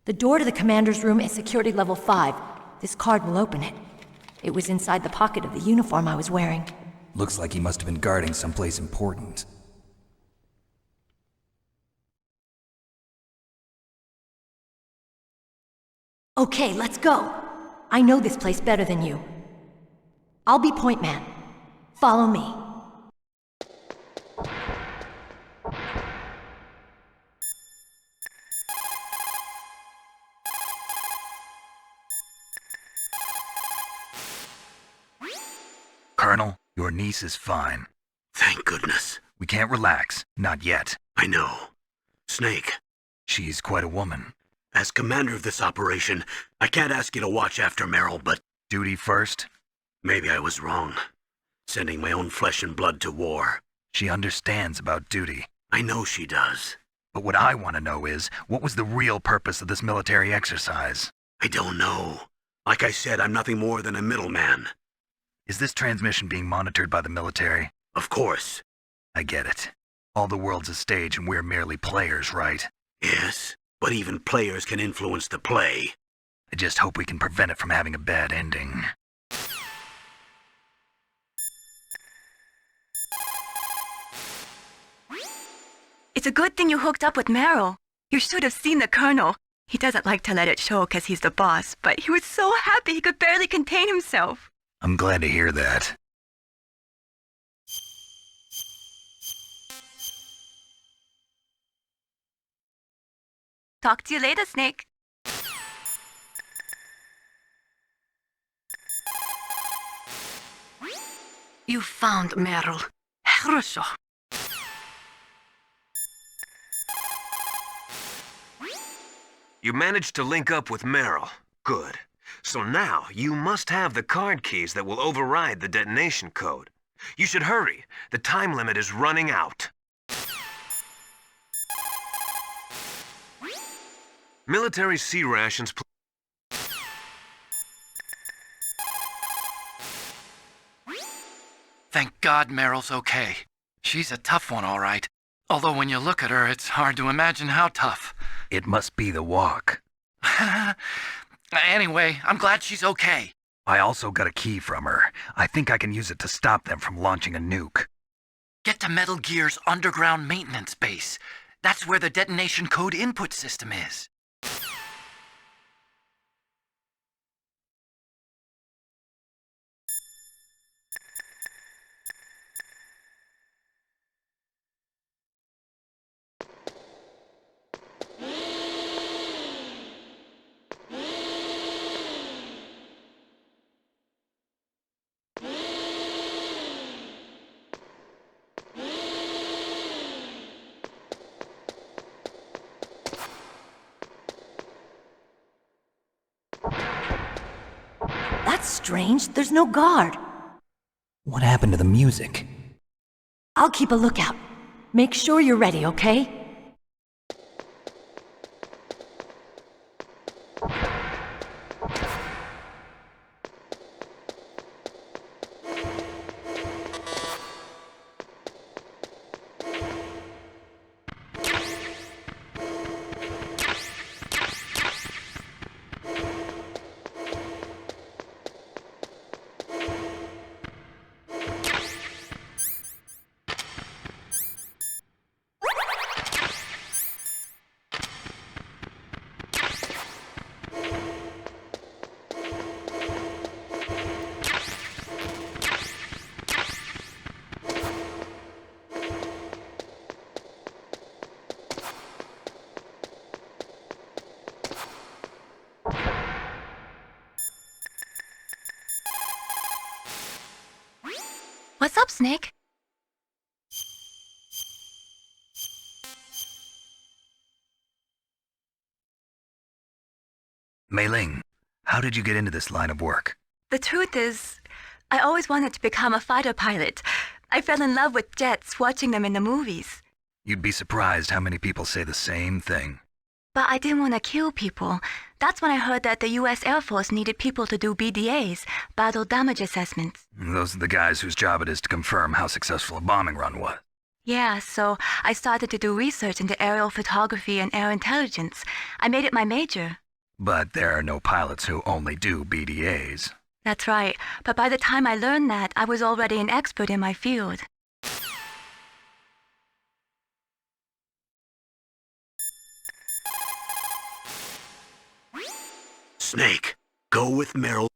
The door to the commander's room is security level 5. This card will open it. It was inside the pocket of the uniform I was wearing. Looks like he must have been guarding someplace important. Okay, let's go. I know this place better than you. I'll be point man. Follow me. Colonel, your niece is fine. Thank goodness. We can't relax. Not yet. I know. Snake. She's quite a woman. As commander of this operation, I can't ask you to watch after Meryl, but... Duty first? Maybe I was wrong. Sending my own flesh and blood to war. She understands about duty. I know she does. But what I want to know is, what was the real purpose of this military exercise? I don't know. Like I said, I'm nothing more than a middleman. Is this transmission being monitored by the military? Of course. I get it. All the world's a stage and we're merely players, right? Yes, but even players can influence the play. I just hope we can prevent it from having a bad ending. It's a good thing you hooked up with Meryl. You should have seen the Colonel. He doesn't like to let it show because he's the boss, but he was so happy he could barely contain himself. I'm glad to hear that. Talk to you later, Snake. You found Meryl. хорошо. You managed to link up with Meryl. Good. So now, you must have the card keys that will override the detonation code. You should hurry. The time limit is running out. Military sea rations... Thank God Meryl's okay. She's a tough one, all right. Although when you look at her, it's hard to imagine how tough. It must be the walk. Anyway, I'm glad she's okay. I also got a key from her. I think I can use it to stop them from launching a nuke. Get to Metal Gear's underground maintenance base. That's where the detonation code input system is. That's strange. There's no guard. What happened to the music? I'll keep a lookout. Make sure you're ready, okay? Snake? Mei Ling, how did you get into this line of work? The truth is, I always wanted to become a fighter pilot. I fell in love with jets watching them in the movies. You'd be surprised how many people say the same thing. But I didn't want to kill people. That's when I heard that the U.S. Air Force needed people to do BDAs, battle damage assessments. Those are the guys whose job it is to confirm how successful a bombing run was. Yeah, so I started to do research into aerial photography and air intelligence. I made it my major. But there are no pilots who only do BDAs. That's right, but by the time I learned that, I was already an expert in my field. Snake, go with Meryl.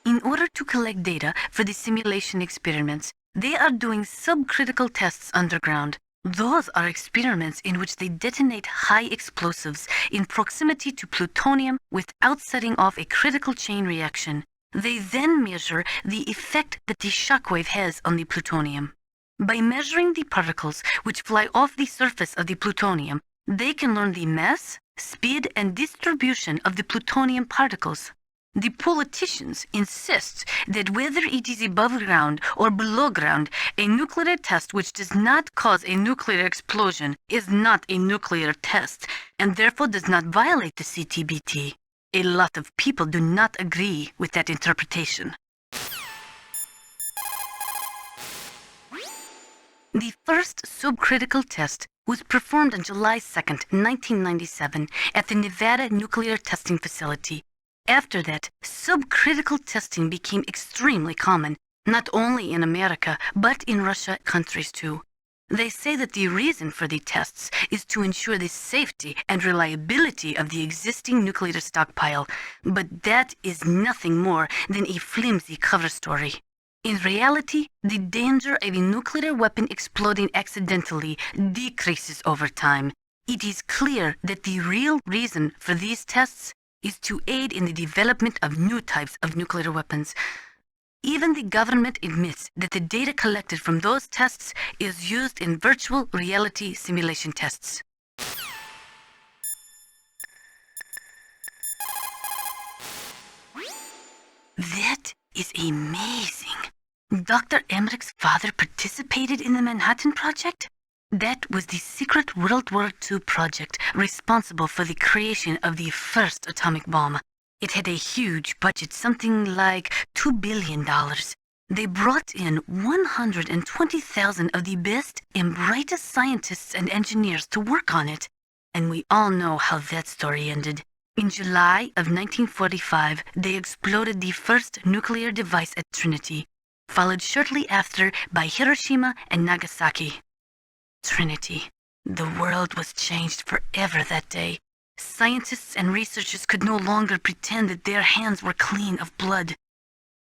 In order to collect data for the simulation experiments, they are doing subcritical tests underground. Those are experiments in which they detonate high explosives in proximity to plutonium without setting off a critical chain reaction. They then measure the effect that the shockwave has on the plutonium. By measuring the particles which fly off the surface of the plutonium, they can learn the mass, speed, and distribution of the plutonium particles. The politicians insist that whether it is above ground or below ground, a nuclear test which does not cause a nuclear explosion is not a nuclear test, and therefore does not violate the CTBT. A lot of people do not agree with that interpretation. The first subcritical test was performed on July 2nd, 1997, at the Nevada Nuclear Testing Facility. After that, subcritical testing became extremely common, not only in America, but in Russia countries too. They say that the reason for the tests is to ensure the safety and reliability of the existing nuclear stockpile, but that is nothing more than a flimsy cover story. In reality, the danger of a nuclear weapon exploding accidentally decreases over time. It is clear that the real reason for these tests is to aid in the development of new types of nuclear weapons. Even the government admits that the data collected from those tests is used in virtual reality simulation tests. That is amazing. Dr. Emmerich's father participated in the Manhattan Project? That was the secret World War II project responsible for the creation of the first atomic bomb. It had a huge budget, something like $2 billion. They brought in 120,000 of the best and brightest scientists and engineers to work on it. And we all know how that story ended. In July of 1945, they exploded the first nuclear device at Trinity, followed shortly after by Hiroshima and Nagasaki. Trinity. The world was changed forever that day. Scientists and researchers could no longer pretend that their hands were clean of blood.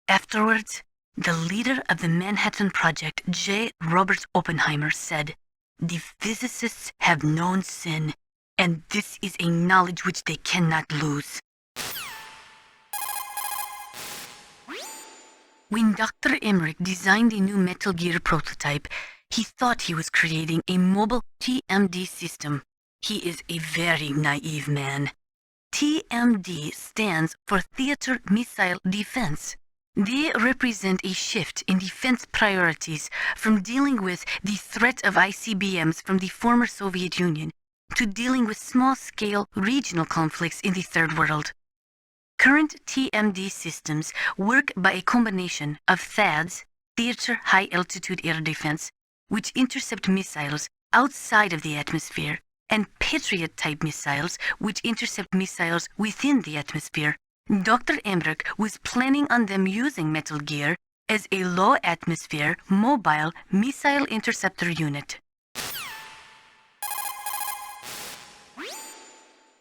Afterwards, the leader of the Manhattan Project, J. Robert Oppenheimer, said, "The physicists have known sin, and this is a knowledge which they cannot lose." When Dr. Emmerich designed a new Metal Gear prototype, he thought he was creating a mobile TMD system. He is a very naive man. TMD stands for Theater Missile Defense. They represent a shift in defense priorities from dealing with the threat of ICBMs from the former Soviet Union to dealing with small-scale regional conflicts in the Third World. Current TMD systems work by a combination of THAADs, Theater High Altitude Air Defense, which intercept missiles outside of the atmosphere, and Patriot-type missiles, which intercept missiles within the atmosphere. Dr. Emmerich was planning on them using Metal Gear as a low-atmosphere, mobile missile interceptor unit.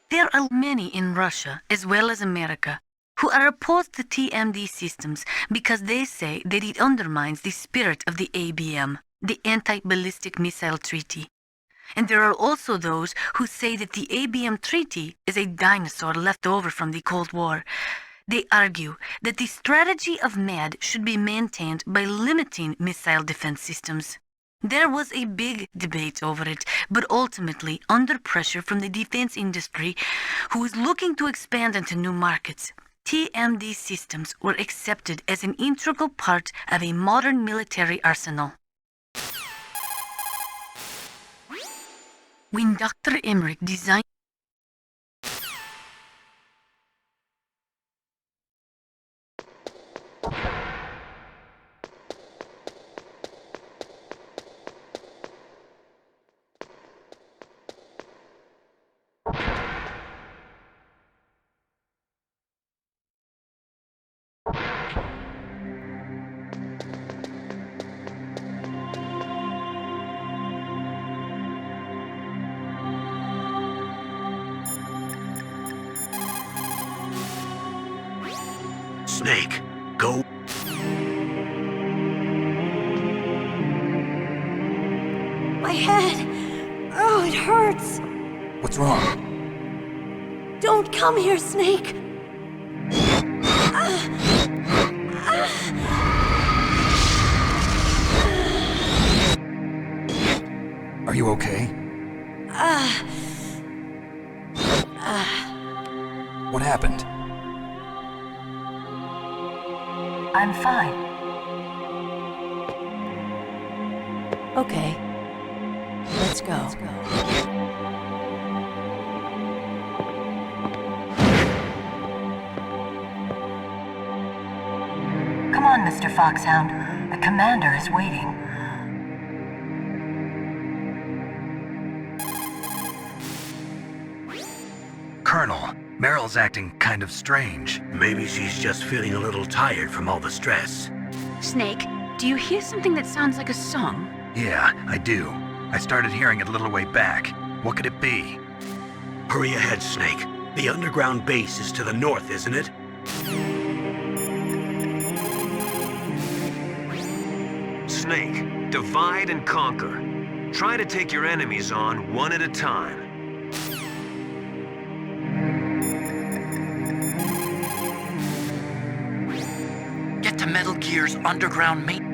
There are many in Russia, as well as America, who are opposed to TMD systems because they say that it undermines the spirit of the ABM, the Anti-Ballistic Missile Treaty. And there are also those who say that the ABM Treaty is a dinosaur left over from the Cold War. They argue that the strategy of MAD should be maintained by limiting missile defense systems. There was a big debate over it, but ultimately, under pressure from the defense industry, who is looking to expand into new markets, TMD systems were accepted as an integral part of a modern military arsenal. When Dr. Emmerich designed Snake, go. My head! Oh, it hurts! What's wrong? Don't come here, Snake! Are you okay? What happened? I'm fine. Okay. Let's go. Come on, Mr. Foxhound. The commander is waiting. Colonel, Meryl's acting kind of strange. Maybe she's just feeling a little tired from all the stress. Snake, do you hear something that sounds like a song? Yeah, I do. I started hearing it a little way back. What could it be? Hurry ahead, Snake. The underground base is to the north, isn't it? Snake, divide and conquer. Try to take your enemies on one at a time. Get to Metal Gear's underground main.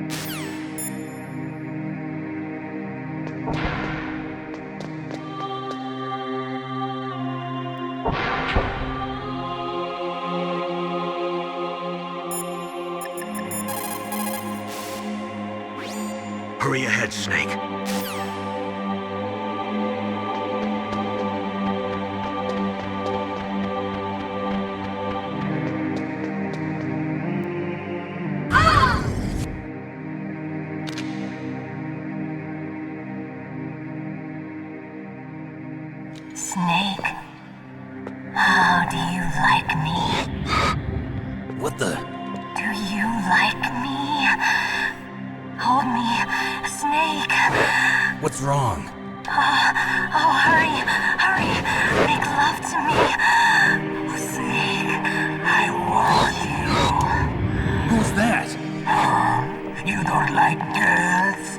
Hurry ahead, Snake. Snake, how do you like me? What the? Do you like me? Hold me, Snake. What's wrong? Oh, hurry, hurry. Make love to me. Oh, Snake, I want you. Who's that? Oh, you don't like girls?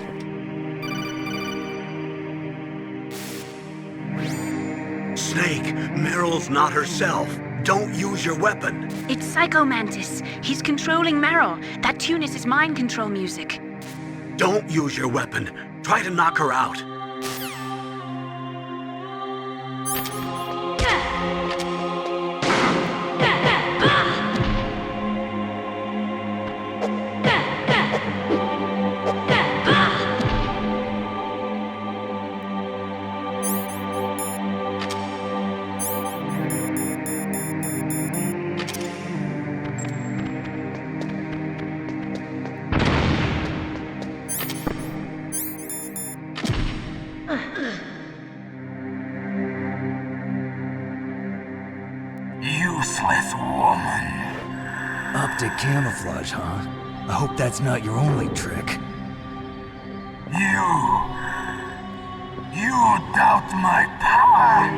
Snake, Meryl's not herself. Don't use your weapon. It's Psycho Mantis. He's controlling Meryl. That tune is his mind control music. Don't use your weapon. Try to knock her out. Useless woman. Optic camouflage, huh? I hope that's not your only trick. You doubt my power?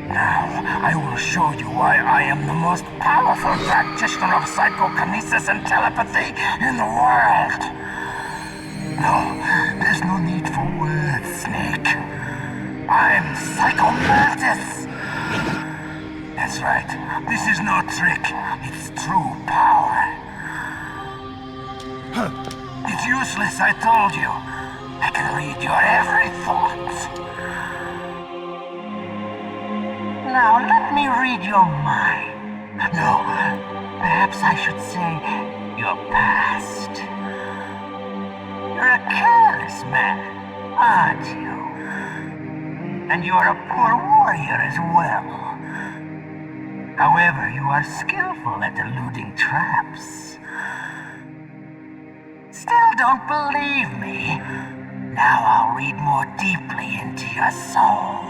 Now, I will show you why I am the most powerful practitioner of psychokinesis and telepathy in the world. No, There's no need for words, Snake. I'm Psycho Mantis! That's right. This is no trick. It's true power. It's useless, I told you. I can read your every thought. Now let me read your mind. No, perhaps I should say your past. You're a careless man, aren't you? And you're a poor warrior as well. However, you are skillful at eluding traps. Still don't believe me? Now I'll read more deeply into your soul.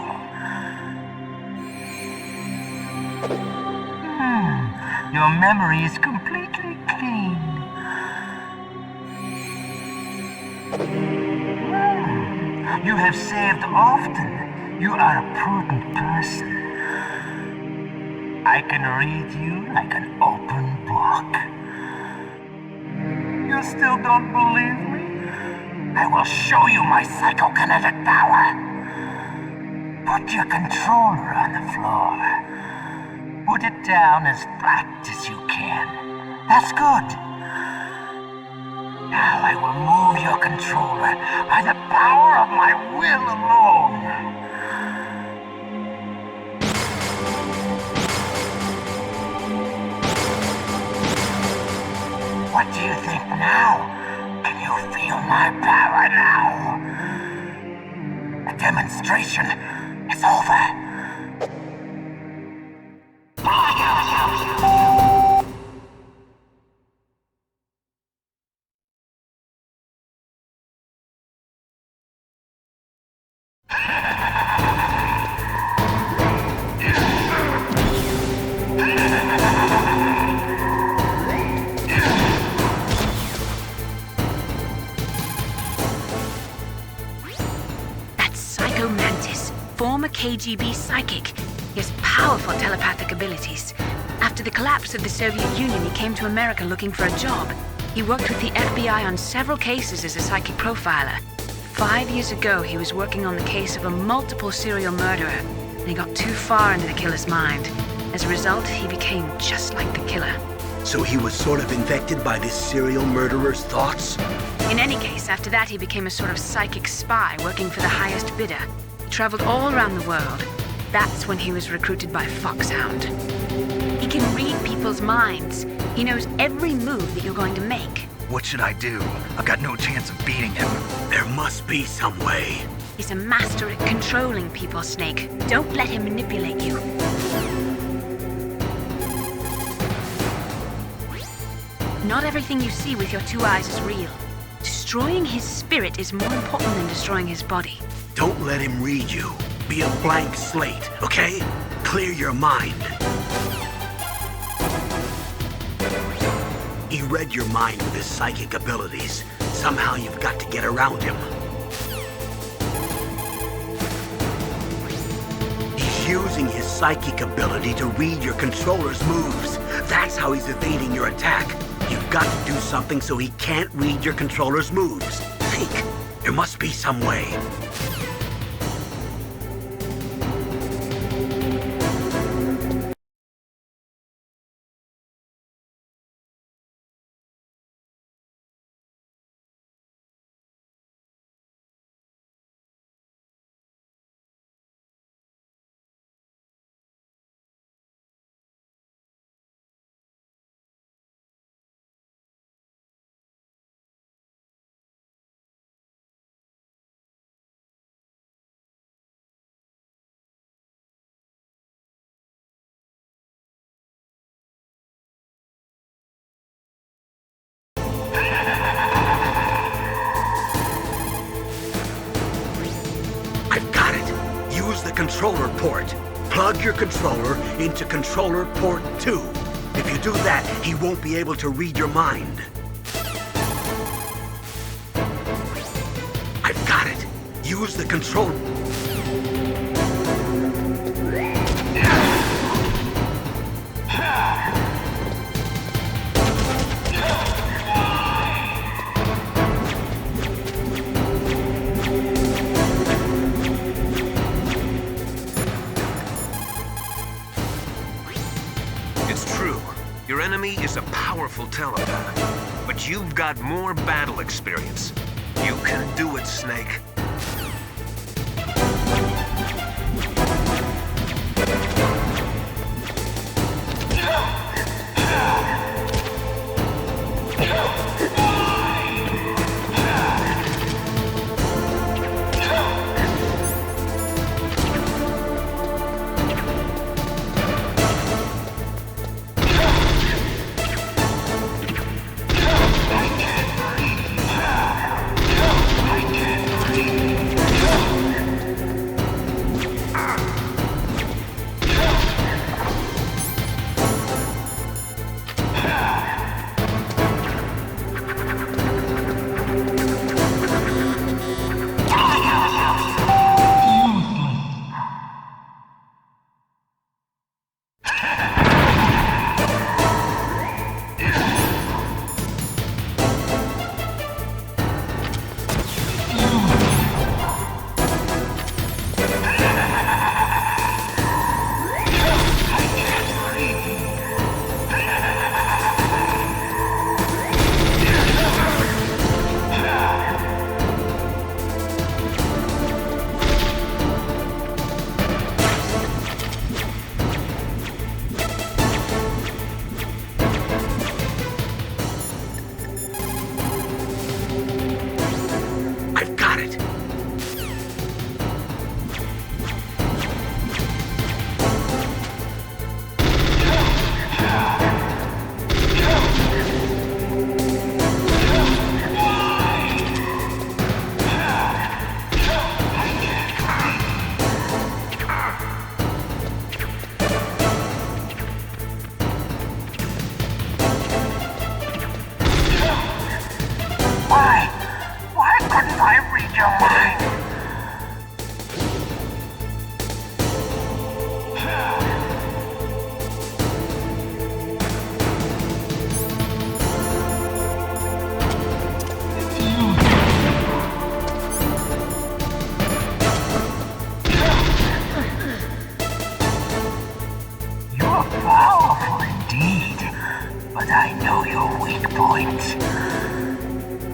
Your memory is completely clean. You have saved often. You are a prudent person. I can read you like an open book. You still don't believe me? I will show you my psychokinetic power. Put your controller on the floor. Put it down as flat as you can. That's good. Now I will move your controller by the power of my will alone. What do you think now? Can you feel my power now? The demonstration is over. KGB psychic. He has powerful telepathic abilities. After the collapse of the Soviet Union, he came to America looking for a job. He worked with the FBI on several cases as a psychic profiler. 5 years ago, he was working on the case of a multiple serial murderer, and he got too far into the killer's mind. As a result, he became just like the killer. So he was sort of infected by this serial murderer's thoughts? In any case, after that, he became a sort of psychic spy working for the highest bidder. He traveled all around the world. That's when he was recruited by Foxhound. He can read people's minds. He knows every move that you're going to make. What should I do? I've got no chance of beating him. There must be some way. He's a master at controlling people, Snake. Don't let him manipulate you. Not everything you see with your 2 eyes is real. Destroying his spirit is more important than destroying his body. Don't let him read you. Be a blank slate, okay? Clear your mind. He read your mind with his psychic abilities. Somehow you've got to get around him. He's using his psychic ability to read your controller's moves. That's how he's evading your attack. You've got to do something so he can't read your controller's moves. Think. There must be some way. Controller port. Plug your controller into controller port 2. If you do that, he won't be able to read your mind. I've got it. Use the control. It's true. Your enemy is a powerful telepath. But you've got more battle experience. You can do it, Snake.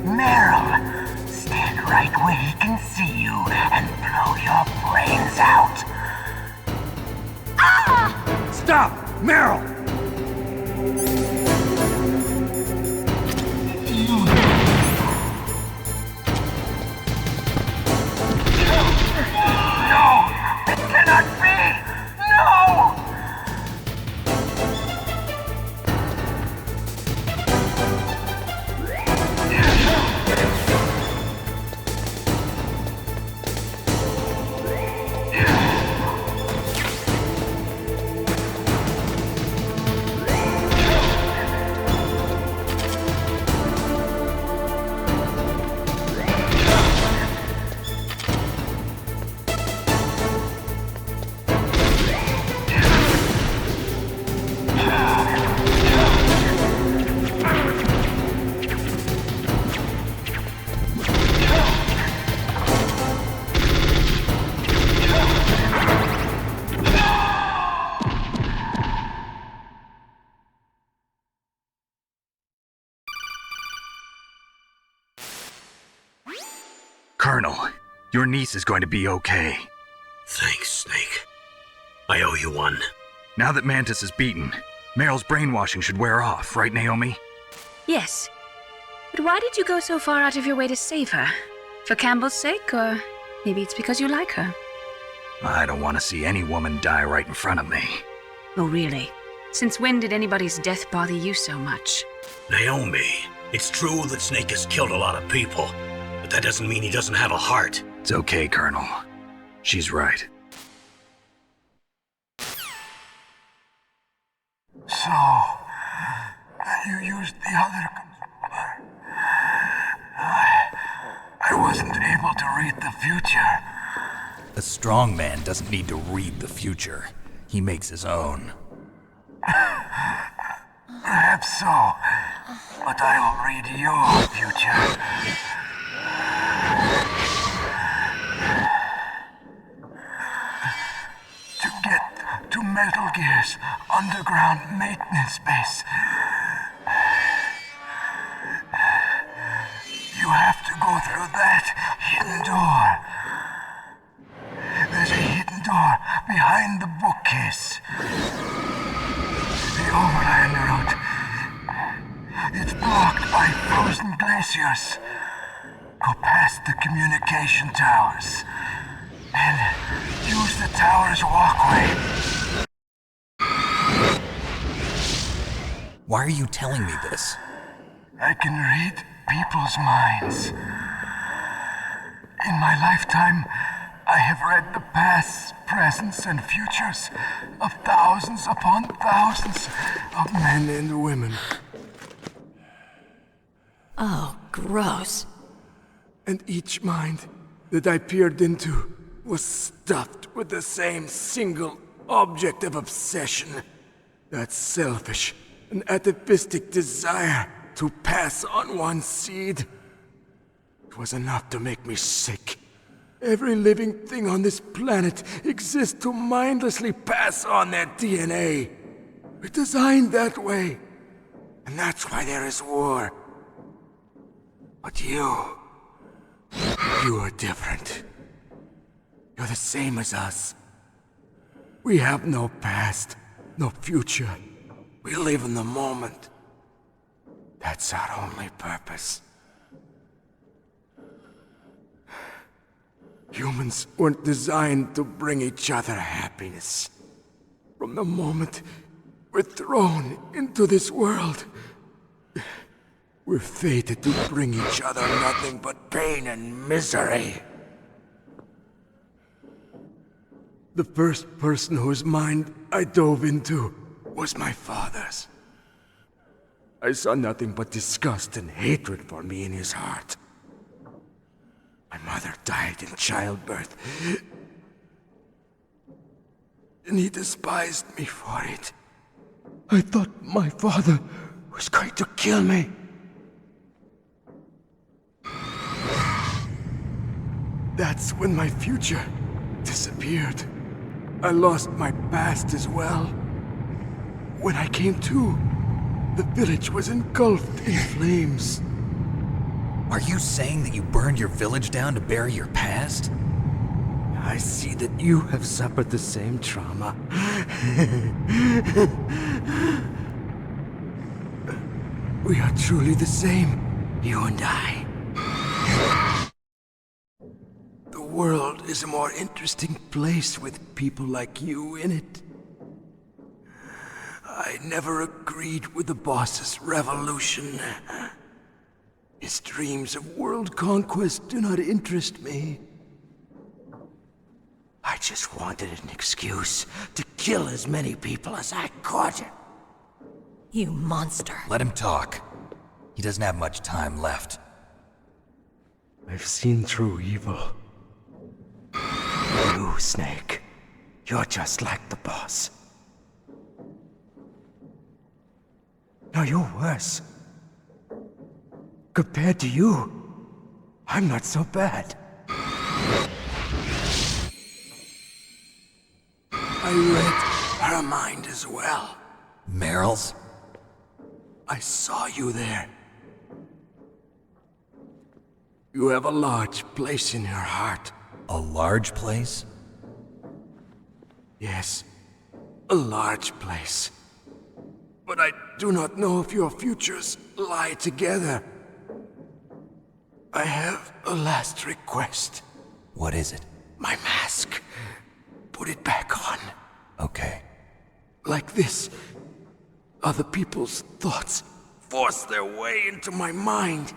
Meryl, stand right where he can see you and blow your brains out. Ah! Stop! Meryl! No! It cannot be! No! Colonel, your niece is going to be okay. Thanks, Snake. I owe you one. Now that Mantis is beaten, Meryl's brainwashing should wear off, right, Naomi? Yes. But why did you go so far out of your way to save her? For Campbell's sake, or maybe it's because you like her? I don't want to see any woman die right in front of me. Oh, really? Since when did anybody's death bother you so much? Naomi, it's true that Snake has killed a lot of people, but that doesn't mean he doesn't have a heart. It's okay, Colonel. She's right. So, you used the other... I wasn't able to read the future. A strong man doesn't need to read the future. He makes his own. Perhaps so, but I will read your future. To get to Metal Gear's underground maintenance base. You have to go through that hidden door. There's a hidden door behind the bookcase. The overland route. It's blocked by frozen glaciers. Go past the communication towers. And use the tower's walkway. Why are you telling me this? I can read people's minds. In my lifetime, I have read the pasts, presents, and futures of thousands upon thousands of men and women. Oh, gross. And each mind that I peered into was stuffed with the same single object of obsession. That selfish and atavistic desire to pass on one seed. It was enough to make me sick. Every living thing on this planet exists to mindlessly pass on their DNA. We're designed that way. And that's why there is war. But you are different. You're the same as us. We have no past, no future. We live in the moment. That's our only purpose. Humans weren't designed to bring each other happiness. From the moment we're thrown into this world, we're fated to bring each other nothing but pain and misery. The first person whose mind I dove into was my father's. I saw nothing but disgust and hatred for me in his heart. My mother died in childbirth, and he despised me for it. I thought my father was going to kill me. That's when my future disappeared. I lost my past as well. When I came to, the village was engulfed in flames. Are you saying that you burned your village down to bury your past? I see that you have suffered the same trauma. We are truly the same, you and I. The world is a more interesting place with people like you in it. I never agreed with the boss's revolution. His dreams of world conquest do not interest me. I just wanted an excuse to kill as many people as I could. You monster. Let him talk. He doesn't have much time left. I've seen through evil. You, Snake. You're just like the boss. No, you're worse. Compared to you, I'm not so bad. I read her mind as well. Meryl's? I saw you there. You have a large place in her heart. A large place? Yes, a large place. But I do not know if your futures lie together. I have a last request. What is it? My mask. Put it back on. Okay. Like this, other people's thoughts force their way into my mind.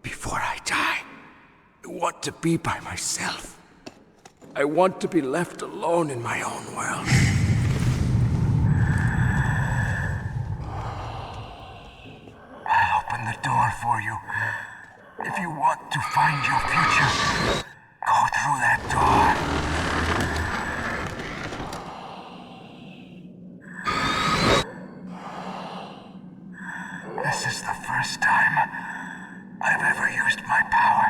Before I die, I want to be by myself. I want to be left alone in my own world. I'll open the door for you. If you want to find your future, go through that door. This is the first time I've ever used my power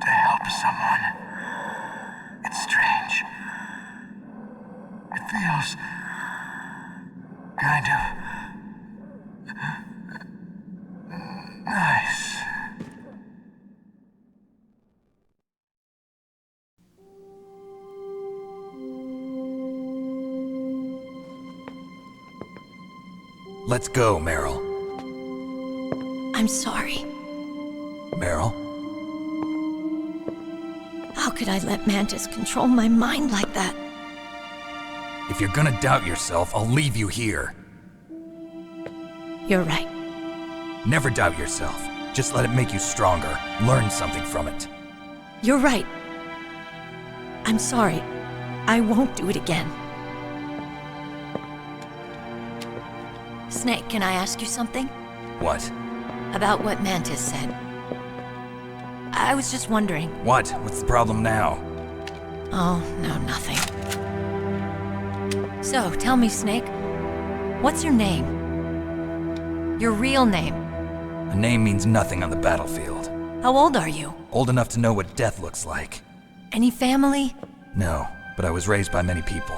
to help someone. It's strange. It feels kind of nice. Let's go, Meryl. I'm sorry. Meryl? How could I let Mantis control my mind like that? If you're gonna doubt yourself, I'll leave you here. You're right. Never doubt yourself. Just let it make you stronger. Learn something from it. You're right. I'm sorry. I won't do it again. Snake, can I ask you something? What? About what Mantis said. I was just wondering. What? What's the problem now? Oh, no, nothing. So, tell me, Snake. What's your name? Your real name? A name means nothing on the battlefield. How old are you? Old enough to know what death looks like. Any family? No, but I was raised by many people.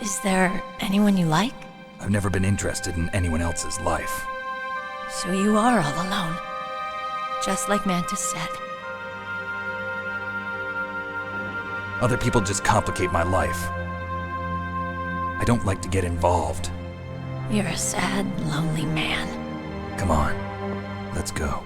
Is there anyone you like? I've never been interested in anyone else's life. So you are all alone. Just like Mantis said. Other people just complicate my life. I don't like to get involved. You're a sad, lonely man. Come on, let's go.